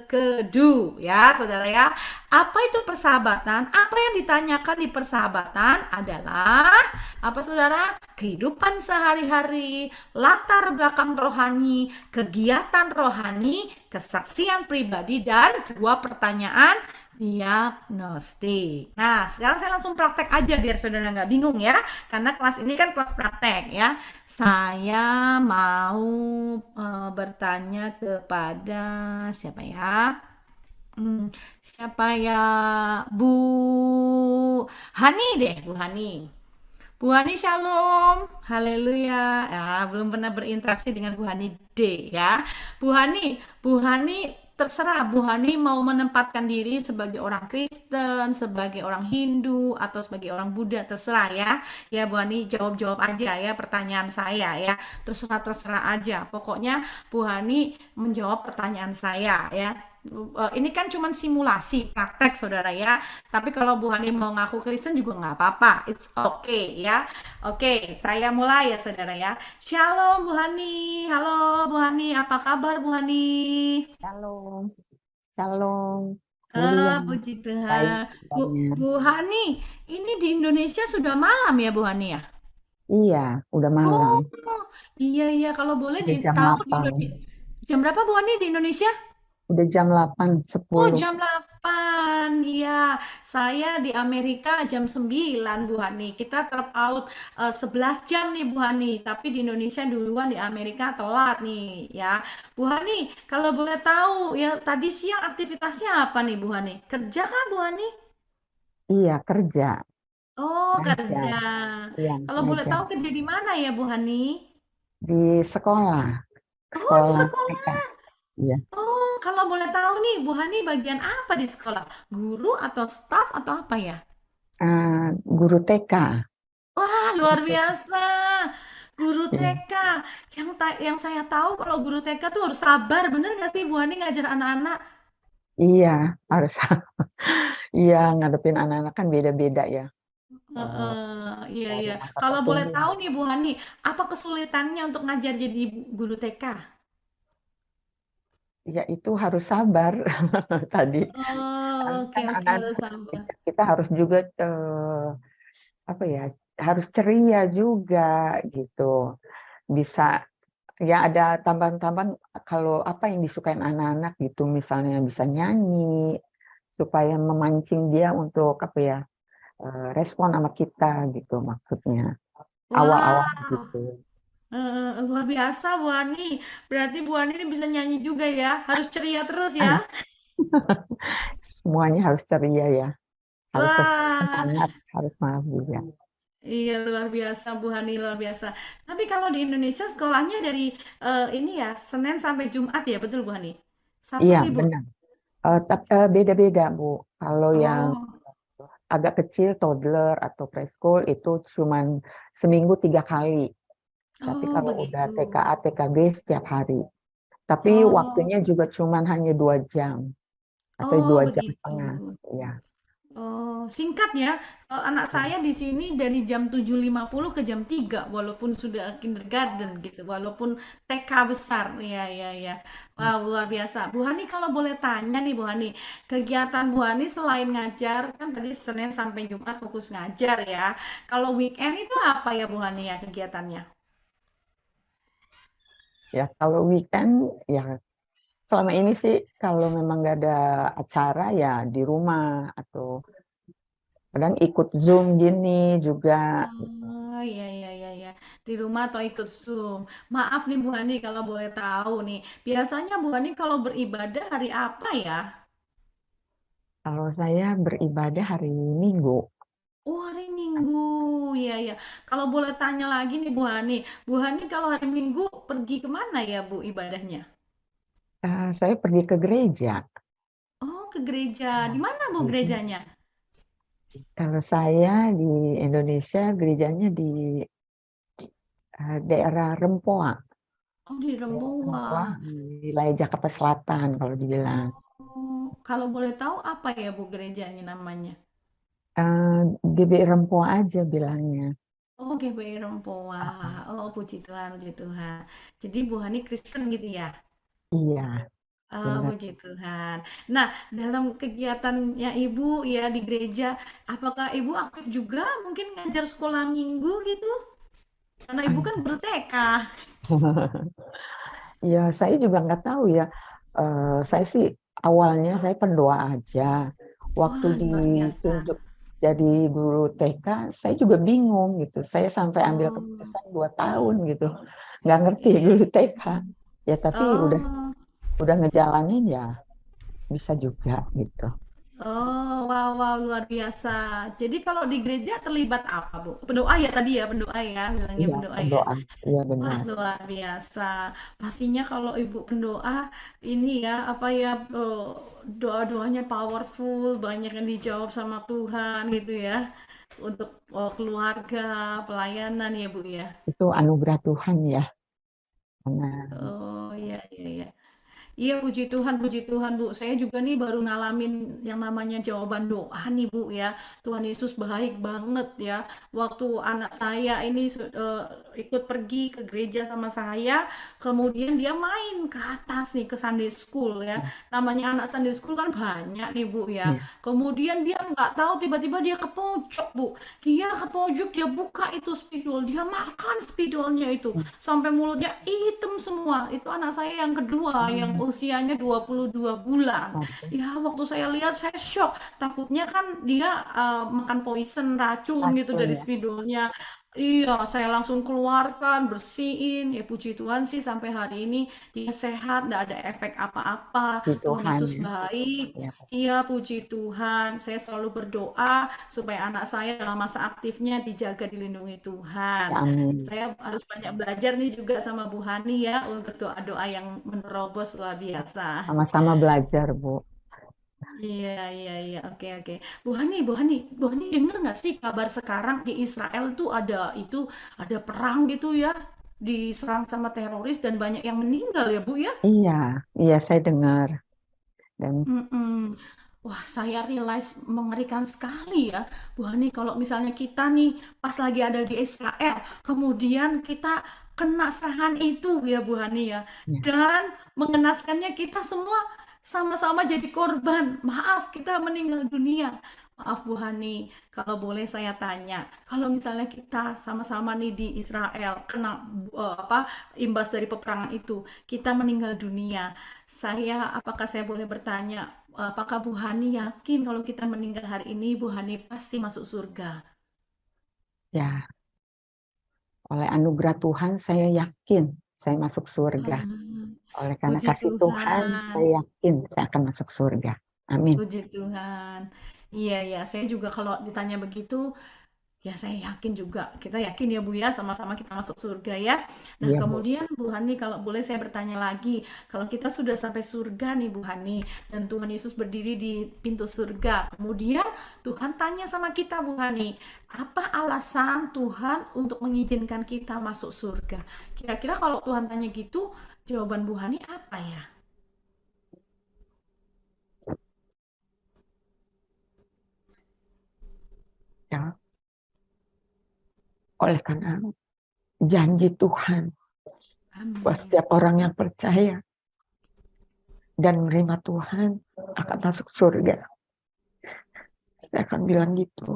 Kedu ya saudara ya. Apa itu persahabatan? Apa yang ditanyakan di persahabatan adalah apa saudara? Kehidupan sehari-hari, latar belakang rohani, kegiatan rohani, kesaksian pribadi, dan dua pertanyaan diagnostik. Nah, sekarang saya langsung praktek aja biar saudara nggak bingung ya, karena kelas ini kan kelas praktek ya. Saya mau bertanya kepada siapa ya? Siapa ya? Bu Hani deh, Bu Hani. Bu Hani Shalom, haleluya. Ya, belum pernah berinteraksi dengan Bu Hani D ya. Bu Hani terserah Bu Hani mau menempatkan diri sebagai orang Kristen, sebagai orang Hindu atau sebagai orang Buddha terserah ya. Ya Bu Hani jawab-jawab aja ya pertanyaan saya ya. Terserah aja. Pokoknya Bu Hani menjawab pertanyaan saya ya. Ini kan cuma simulasi praktek saudara ya. Tapi kalau Bu Hani mau ngaku Kristen juga nggak apa-apa. It's okay ya. Oke, saya mulai ya saudara ya. Shalom Bu Hani. Halo Bu Hani, apa kabar Bu Hani? Shalom, shalom, mulia, Puji baik Tuhan. kabarnya. Bu Hani, ini di Indonesia sudah malam ya Bu Hani ya? Iya, udah malam, Oh, iya iya kalau boleh udah jam tahu di 8. Indonesia. Jam berapa Bu Hani di Indonesia? Udah jam 8, Oh, 10. jam 8. Iya, saya di Amerika jam 9, Bu Hani. Kita terpaut 11 jam nih, Bu Hani. Tapi di Indonesia duluan, di Amerika telat nih, ya. Bu Hani, kalau boleh tahu, ya tadi siang aktivitasnya apa nih, Bu Hani? Kerja kah, Bu Hani? Iya, kerja, Oh, kerja. ngajar, iya, Kalau boleh ngajar tahu kerja di mana ya, Bu Hani? di sekolah, Oh, di sekolah TK. sekolah. Iya, Oh, kalau boleh tahu nih, Bu Hani bagian apa di sekolah? Guru atau staff atau apa ya? guru TK. Wah, luar biasa. Guru Iya, TK. Yang saya tahu kalau guru TK tuh harus sabar. Bener nggak sih Bu Hani ngajar anak-anak? iya, harus, iya, ngadepin anak-anak kan beda-beda ya. Eh, Iya, dari iya. masa Kalau boleh tahu pertumbuhan. nih Bu Hani, apa kesulitannya untuk ngajar jadi guru TK? Ya, itu harus sabar tadi. Oh, Karena oke, kan oke, anak-anak harus sabar. kita harus juga apa ya, harus ceria juga gitu. Bisa ya ada tambahan-tambahan kalau apa yang disukain anak-anak gitu, misalnya bisa nyanyi supaya memancing dia untuk apa ya, respon sama kita gitu maksudnya. Wah, Awal-awal gitu. luar biasa Bu Hani. Berarti Bu Hani ini bisa nyanyi juga ya. Harus ceria terus ya. Semuanya harus ceria ya, harus Wah, semangat, harus semangat juga. iya luar biasa Bu Hani luar biasa. Tapi kalau di Indonesia sekolahnya dari ini ya Senin sampai Jumat ya betul Bu Hani? Sabtu Iya, libur. benar. Beda-beda, Bu. Kalau yang Oh, agak kecil, toddler atau preschool itu cuman seminggu 3 kali. Tapi oh kalau udah begitu. TKA, TKB setiap hari. Tapi Oh, waktunya juga cuman hanya 2 jam atau oh 2 jam setengah. begitu. Ya, Oh, singkat ya. Anak ya. saya di sini dari jam 7.50 ke jam 3 walaupun sudah kindergarten gitu, walaupun TK besar. Ya, ya, ya. Wow, luar biasa. Bu Hani kalau boleh tanya nih Bu Hani, kegiatan Bu Hani selain ngajar, kan tadi Senin sampai Jumat fokus ngajar ya. Kalau weekend itu apa ya Bu Hani ya kegiatannya? Ya, kalau weekend ya selama ini sih kalau memang nggak ada acara ya di rumah atau kadang ikut Zoom gini juga. Oh, iya, iya, iya, iya. Di rumah atau ikut Zoom. Maaf nih Bu Hani kalau boleh tahu nih. Biasanya Bu Hani kalau beribadah hari apa ya? Kalau saya beribadah hari Minggu. Oh, hari Minggu. Iya, iya. Kalau boleh tanya lagi nih Bu Hani kalau hari Minggu pergi kemana ya Bu ibadahnya? Saya pergi ke gereja. Oh, ke gereja. Di mana Bu Mhm. gerejanya? Kalau saya di Indonesia gerejanya di daerah Rempoa. Oh, di Daerah Rempoa Remboa. di wilayah Jakarta Selatan kalau dibilang. Oh, kalau boleh tahu apa ya Bu gerejanya namanya? GBI Rempoa aja bilangnya. Oh, GBI Rempoa. Oh, puji Tuhan, puji Tuhan. Jadi Bu Hani Kristen gitu ya? Iya, Oh, benar. puji Tuhan. Nah, dalam kegiatannya Ibu ya di gereja, apakah Ibu aktif juga mungkin ngajar sekolah minggu gitu? Karena Ibu kan guru TK. Ya, saya juga nggak tahu ya. Saya sih awalnya saya pendoa aja. Waktu Wah, luar biasa. ditunjuk jadi guru TK, saya juga bingung gitu. Saya sampai ambil Oh, keputusan 2 tahun gitu. Nggak ngerti iya. guru TK. Ya, tapi udah Oh, udah ngejalanin ya bisa juga gitu. Oh, wow, wow, luar biasa. Jadi kalau di gereja terlibat apa, Bu? Pendoa ya tadi ya, pendoa ya, bilangnya Iya, pendoa ya. pendoa. Iya Wah, benar. luar biasa. Pastinya kalau Ibu pendoa, ini ya, apa ya, doa-doanya powerful, banyak yang dijawab sama Tuhan gitu ya. Untuk keluarga, pelayanan ya, Bu ya. Itu anugerah Tuhan ya. Karena Oh, iya, iya, iya. Iya, puji Tuhan, Bu. Saya juga nih baru ngalamin yang namanya jawaban doa nih, Bu ya. Tuhan Yesus baik banget ya. Waktu anak saya ini ikut pergi ke gereja sama saya, kemudian dia main ke atas nih ke Sunday School ya. Namanya anak Sunday School kan banyak nih, Bu ya. ya, Kemudian dia nggak tahu tiba-tiba dia ke pojok, Bu. Dia ke pojok, dia buka itu spidol, dia makan spidolnya itu sampai mulutnya hitam semua. Itu anak saya yang kedua yang hmm, usianya 22 bulan. waduh, Ya waktu saya lihat saya shock. Takutnya kan dia makan poison racun gitu racun dari ya. spidolnya. Iya, saya langsung keluarkan, bersihin. Ya puji Tuhan sih sampai hari ini dia sehat, nggak ada efek apa-apa. Puji Tuhan Tuhan Yesus ya. baik. Ya, Iya, puji Tuhan. Saya selalu berdoa supaya anak saya dalam masa aktifnya dijaga, dilindungi ya, Tuhan. amin. Saya harus banyak belajar nih juga sama Bu Hani ya untuk doa-doa yang menerobos luar biasa. Sama-sama belajar, Bu. Iya, iya, iya. Oke, oke. Bu Hani dengar nggak sih kabar sekarang di Israel tuh ada perang gitu ya, diserang sama teroris dan banyak yang meninggal ya, Bu ya? Iya, iya saya dengar. Dan Mm-mm. Wah, saya realize mengerikan sekali ya, Bu Hani, kalau misalnya kita nih pas lagi ada di Israel, kemudian kita kena serangan itu ya Bu Hani ya, ya, dan mengenaskannya kita semua sama-sama jadi korban. Maaf, kita meninggal dunia. Maaf Bu Hani, kalau boleh saya tanya, kalau misalnya kita sama-sama nih di Israel kena imbas dari peperangan itu, kita meninggal dunia. Apakah saya boleh bertanya, apakah Bu Hani yakin kalau kita meninggal hari ini, Bu Hani pasti masuk surga? ya, oleh anugerah Tuhan saya yakin saya masuk surga. Ah, Oleh karena puji kasih Tuhan, Tuhan. saya yakin saya akan masuk surga. Amin. Puji Tuhan. Iya, ya, saya juga kalau ditanya begitu, ya saya yakin juga. Kita yakin ya Bu ya, sama-sama kita masuk surga ya. Nah Iya, Bu. kemudian Bu Hani, kalau boleh saya bertanya lagi, kalau kita sudah sampai surga nih Bu Hani, dan Tuhan Yesus berdiri di pintu surga, kemudian Tuhan tanya sama kita Bu Hani, apa alasan Tuhan untuk mengizinkan kita masuk surga? Kira-kira kalau Tuhan tanya gitu, jawaban Bu Hani apa ya? Ya, oleh karena janji Tuhan buat Amin. setiap orang yang percaya dan menerima Tuhan akan masuk surga. Saya akan bilang gitu.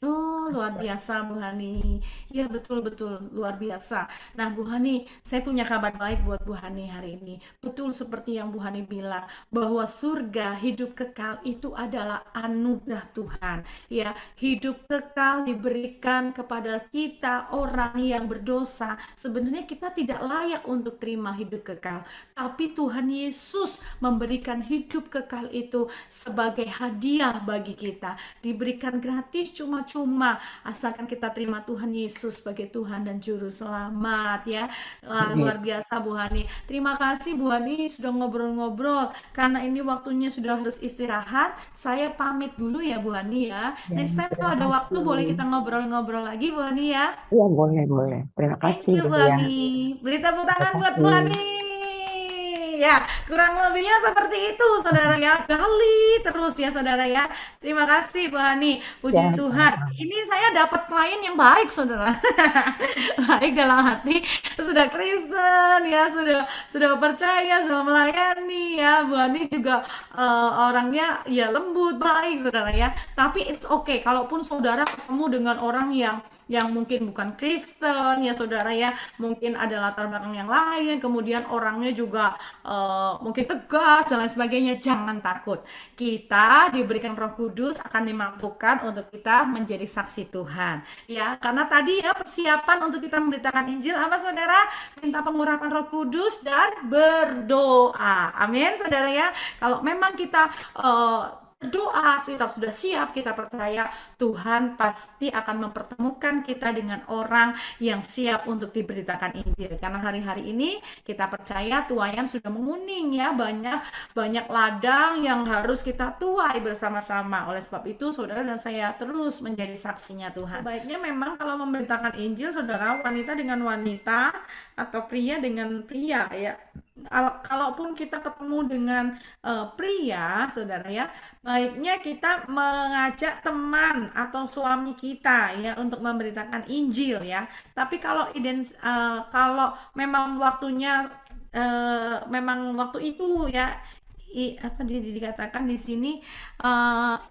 Oh, luar biasa Bu Hani. Ya, betul-betul luar biasa. Nah, Bu Hani, saya punya kabar baik buat Bu Hani hari ini. Betul seperti yang Bu Hani bilang, bahwa surga hidup kekal itu adalah anugerah Tuhan. Ya, hidup kekal diberikan kepada kita orang yang berdosa. Sebenarnya kita tidak layak untuk terima hidup kekal, tapi Tuhan Yesus memberikan hidup kekal itu sebagai hadiah bagi kita, diberikan gratis cuma-cuma asalkan kita terima Tuhan Yesus sebagai Tuhan dan Juru Selamat ya. Wah, luar biasa Bu Hani. Terima kasih Bu Hani sudah ngobrol-ngobrol. Karena ini waktunya sudah harus istirahat, saya pamit dulu ya Bu Hani ya. Ya, Next time terima kalau ada waktu kasih. boleh kita ngobrol-ngobrol lagi Bu Hani ya. Iya, boleh, boleh. Terima Thank kasih, you Bu ya. Hani. Beri tepuk Terima tangan buat Bu kasih. Hani. Ya, kurang lebihnya seperti itu saudara ya. Gali terus ya saudara ya. Terima kasih Bu Hani. Ya, Puji Tuhan. sama-sama. Ini saya dapat klien yang baik saudara. Baik dalam hati, sudah Kristen ya, sudah percaya, sudah melayani ya. Bu Hani juga orangnya ya lembut, baik saudara ya. Tapi it's okay kalaupun saudara ketemu dengan orang yang mungkin bukan Kristen ya saudara ya, mungkin ada latar belakang yang lain, kemudian orangnya juga mungkin tegas dan lain sebagainya, jangan takut. Kita diberikan Roh Kudus akan dimampukan untuk kita menjadi saksi Tuhan. Ya, karena tadi ya persiapan untuk kita memberitakan Injil apa saudara? Minta pengurapan Roh Kudus dan berdoa. Amin saudara ya. Kalau memang kita doa, kita sudah siap, kita percaya Tuhan pasti akan mempertemukan kita dengan orang yang siap untuk diberitakan Injil. Karena hari-hari ini kita percaya tuaian sudah menguning ya, banyak banyak ladang yang harus kita tuai bersama-sama. Oleh sebab itu, saudara dan saya terus menjadi saksinya Tuhan. Sebaiknya memang kalau memberitakan Injil, saudara, wanita dengan wanita atau pria dengan pria ya. Kalaupun kita ketemu dengan pria, saudara ya, baiknya kita mengajak teman atau suami kita ya untuk memberitakan Injil ya. Tapi kalau memang waktunya memang waktu itu ya apa dikatakan di sini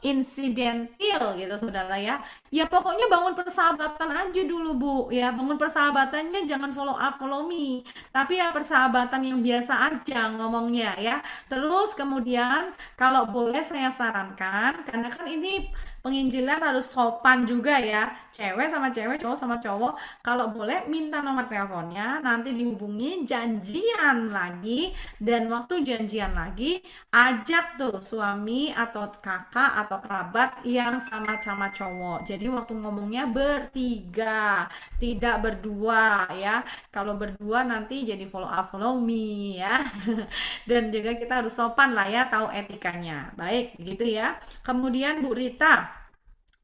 insidentil gitu saudara ya. Ya pokoknya bangun persahabatan aja dulu Bu ya. Bangun persahabatannya jangan follow up follow me. Tapi ya persahabatan yang biasa aja ngomongnya ya. Terus kemudian kalau boleh saya sarankan, karena kan ini penginjilan harus sopan juga ya, cewek sama cewek, cowok sama cowok, kalau boleh minta nomor teleponnya, nanti dihubungi, janjian lagi, dan waktu janjian lagi ajak tuh suami atau kakak atau kerabat yang sama-sama cowok. Jadi waktu ngomongnya bertiga, tidak berdua ya. Kalau berdua nanti jadi follow up follow me ya. Dan juga kita harus sopan lah ya, tahu etikanya. Baik, begitu ya. Kemudian Bu Rita,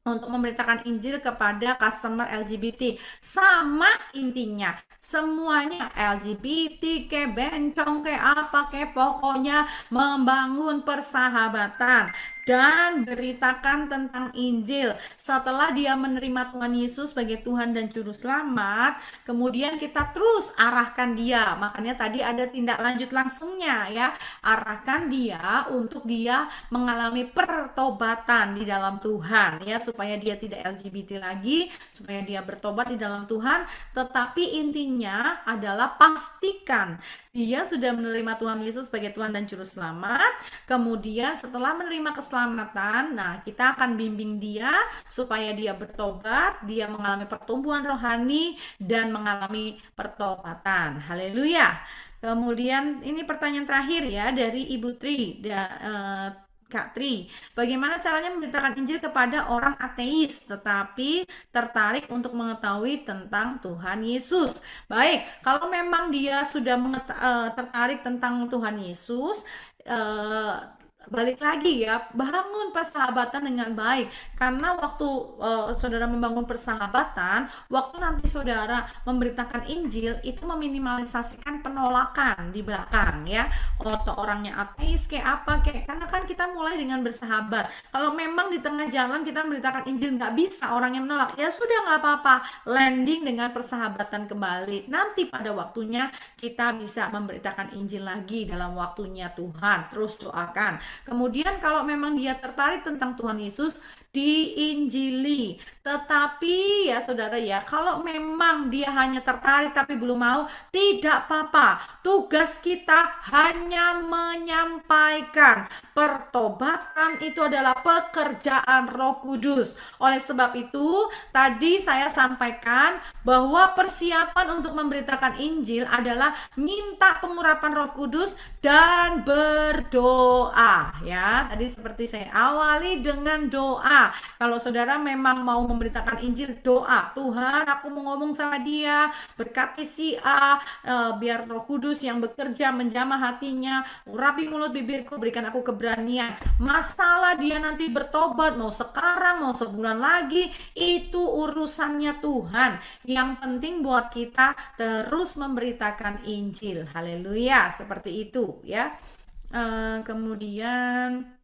untuk memberitakan Injil kepada customer LGBT, sama intinya semuanya LGBT kayak bencong kayak apa kayak pokoknya membangun persahabatan dan beritakan tentang Injil. Setelah dia menerima Tuhan Yesus sebagai Tuhan dan Juru Selamat, kemudian kita terus arahkan dia. Makanya tadi ada tindak lanjut langsungnya ya. Arahkan dia untuk dia mengalami pertobatan di dalam Tuhan ya, supaya dia tidak LGBT lagi, supaya dia bertobat di dalam Tuhan. Tetapi intinya adalah pastikan dia sudah menerima Tuhan Yesus sebagai Tuhan dan Juru Selamat. Kemudian setelah menerima keselamatan, nah kita akan bimbing dia supaya dia bertobat, dia mengalami pertumbuhan rohani dan mengalami pertobatan. Haleluya. Kemudian ini pertanyaan terakhir ya dari Ibu Tri, Kak Tri, bagaimana caranya memberitakan Injil kepada orang ateis tetapi tertarik untuk mengetahui tentang Tuhan Yesus? Baik, kalau memang dia sudah tertarik tentang Tuhan Yesus, balik lagi ya, bangun persahabatan dengan baik. Karena waktu saudara membangun persahabatan, waktu nanti saudara memberitakan Injil, itu meminimalisasikan penolakan di belakang ya. Atau orangnya ateis kayak apa kayak, karena kan kita mulai dengan bersahabat. Kalau memang di tengah jalan kita memberitakan Injil nggak bisa, orangnya menolak, ya sudah nggak apa-apa, landing dengan persahabatan kembali. Nanti pada waktunya kita bisa memberitakan Injil lagi dalam waktunya Tuhan. Terus doakan. Kemudian kalau memang dia tertarik tentang Tuhan Yesus, diinjili. Tetapi ya saudara ya, kalau memang dia hanya tertarik tapi belum mau, tidak apa-apa. Tugas kita hanya menyampaikan. Pertobatan itu adalah pekerjaan Roh Kudus. Oleh sebab itu, tadi saya sampaikan bahwa persiapan untuk memberitakan Injil adalah minta pengurapan Roh Kudus dan berdoa ya. Tadi seperti saya awali dengan doa. Kalau saudara memang mau memberitakan Injil, doa, Tuhan aku mau ngomong sama dia, berkati si A, biar Roh Kudus yang bekerja menjamah hatinya, urapi mulut bibirku, berikan aku keberanian. Masalah dia nanti bertobat, mau sekarang, mau sebulan lagi, itu urusannya Tuhan. Yang penting buat kita terus memberitakan Injil. Haleluya, seperti itu ya. Kemudian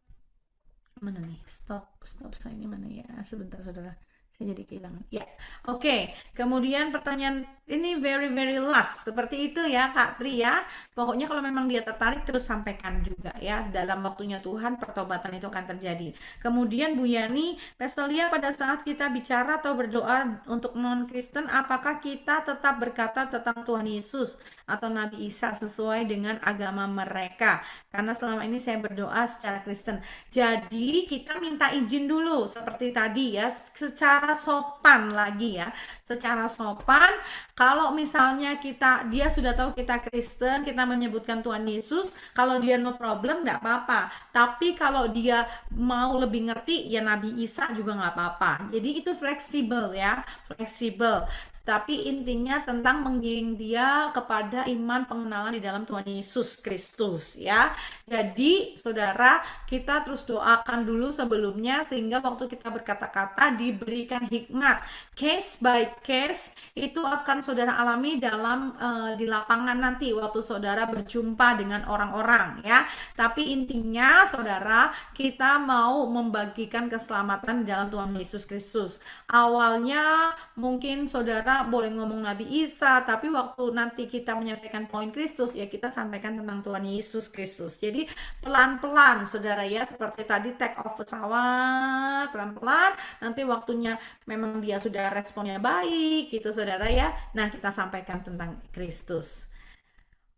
mana nih, stop saya ini mana ya, sebentar saudara, saya jadi kehilangan ya. Oke. Kemudian pertanyaan ini very last seperti itu ya Kak Tri ya. Pokoknya kalau memang dia tertarik terus sampaikan juga ya, dalam waktunya Tuhan pertobatan itu akan terjadi. Kemudian Bu Yani, Pestelia, pada saat kita bicara atau berdoa untuk non Kristen, apakah kita tetap berkata tentang Tuhan Yesus atau Nabi Isa sesuai dengan agama mereka? karena selama ini saya berdoa secara Kristen. Jadi kita minta izin dulu seperti tadi ya, secara sopan lagi ya, secara sopan. Kalau misalnya dia sudah tahu kita Kristen, kita menyebutkan Tuhan Yesus, kalau dia no problem nggak apa-apa. Tapi kalau dia mau lebih ngerti ya Nabi Isa juga nggak apa-apa. Jadi itu fleksibel ya, fleksibel. Tapi intinya tentang menggiring dia kepada iman pengenalan di dalam Tuhan Yesus Kristus ya. Jadi saudara, kita terus doakan dulu sebelumnya sehingga waktu kita berkata-kata diberikan hikmat. Case by case itu akan saudara alami dalam di lapangan nanti waktu saudara berjumpa dengan orang-orang ya. Tapi intinya saudara, kita mau membagikan keselamatan di dalam Tuhan Yesus Kristus. Awalnya mungkin saudara boleh ngomong Nabi Isa, tapi waktu nanti kita menyampaikan poin Kristus ya kita sampaikan tentang Tuhan Yesus Kristus. Jadi pelan-pelan saudara ya, seperti tadi take off pesawat pelan-pelan, nanti waktunya memang dia sudah responnya baik gitu saudara ya. Nah, kita sampaikan tentang Kristus.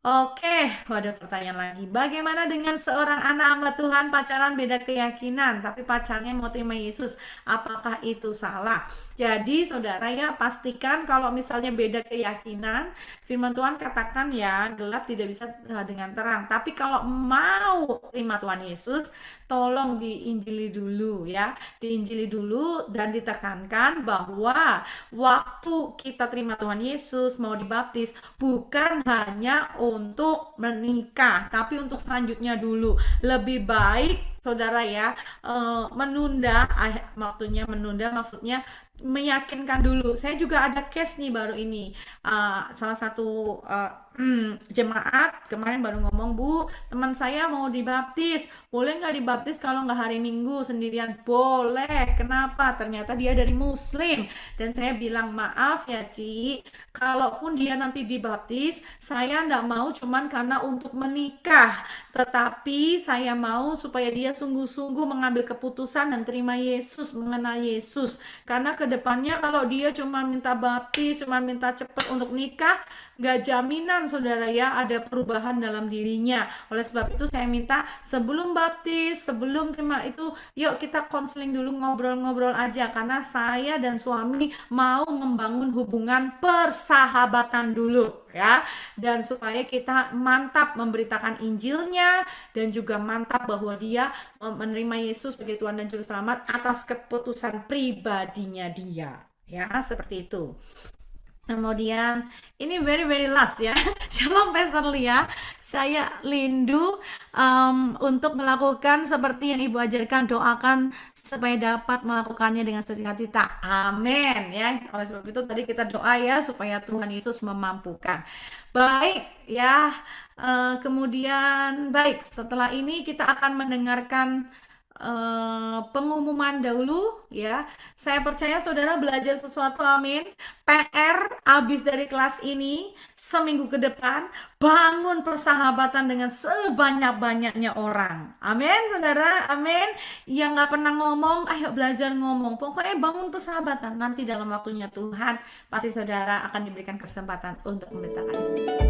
Oke, ada pertanyaan lagi. Bagaimana dengan seorang anak hamba Tuhan pacaran beda keyakinan, tapi pacarnya mau terima Yesus? Apakah itu salah? Jadi saudara ya, pastikan kalau misalnya beda keyakinan, firman Tuhan katakan ya, gelap tidak bisa dengan terang. Tapi kalau mau terima Tuhan Yesus, tolong diinjili dulu ya. Diinjili dulu dan ditekankan bahwa waktu kita terima Tuhan Yesus, mau dibaptis, bukan hanya untuk menikah, tapi untuk selanjutnya dulu. Lebih baik saudara ya menunda, waktunya menunda maksudnya meyakinkan dulu. Saya juga ada case nih baru ini, salah satu jemaat kemarin baru ngomong, Bu, teman saya mau dibaptis, boleh nggak dibaptis kalau nggak hari Minggu sendirian? Boleh. Kenapa? Ternyata dia dari Muslim. Dan saya bilang, maaf ya Ci, kalaupun dia nanti dibaptis, saya nggak mau cuman karena untuk menikah, tetapi saya mau supaya dia sungguh-sungguh mengambil keputusan dan terima Yesus, mengenal Yesus. Karena kedepannya kalau dia cuma minta baptis, cuma minta cepat untuk nikah, gak jaminan saudara ya ada perubahan dalam dirinya. Oleh sebab itu saya minta sebelum baptis, sebelum terima itu, yuk kita konseling dulu, ngobrol-ngobrol aja, karena saya dan suami mau membangun hubungan persahabatan dulu ya, dan supaya kita mantap memberitakan Injilnya dan juga mantap bahwa dia menerima Yesus sebagai Tuhan dan Juru Selamat atas keputusan pribadinya dia ya, seperti itu. Kemudian ini very last ya. Shalom Pastor Lia, saya rindu untuk melakukan seperti yang Ibu ajarkan, doakan supaya dapat melakukannya dengan sukacita. Amin ya. Oleh sebab itu tadi kita doa ya supaya Tuhan Yesus memampukan. Baik ya. Kemudian baik, setelah ini kita akan mendengarkan pengumuman dahulu ya. Saya percaya saudara belajar sesuatu, amin. PR habis dari kelas ini, seminggu ke depan bangun persahabatan dengan sebanyak-banyaknya orang, amin saudara, amin. Yang nggak pernah ngomong, ayo belajar ngomong, pokoknya bangun persahabatan. Nanti dalam waktunya Tuhan pasti saudara akan diberikan kesempatan untuk memberitakan.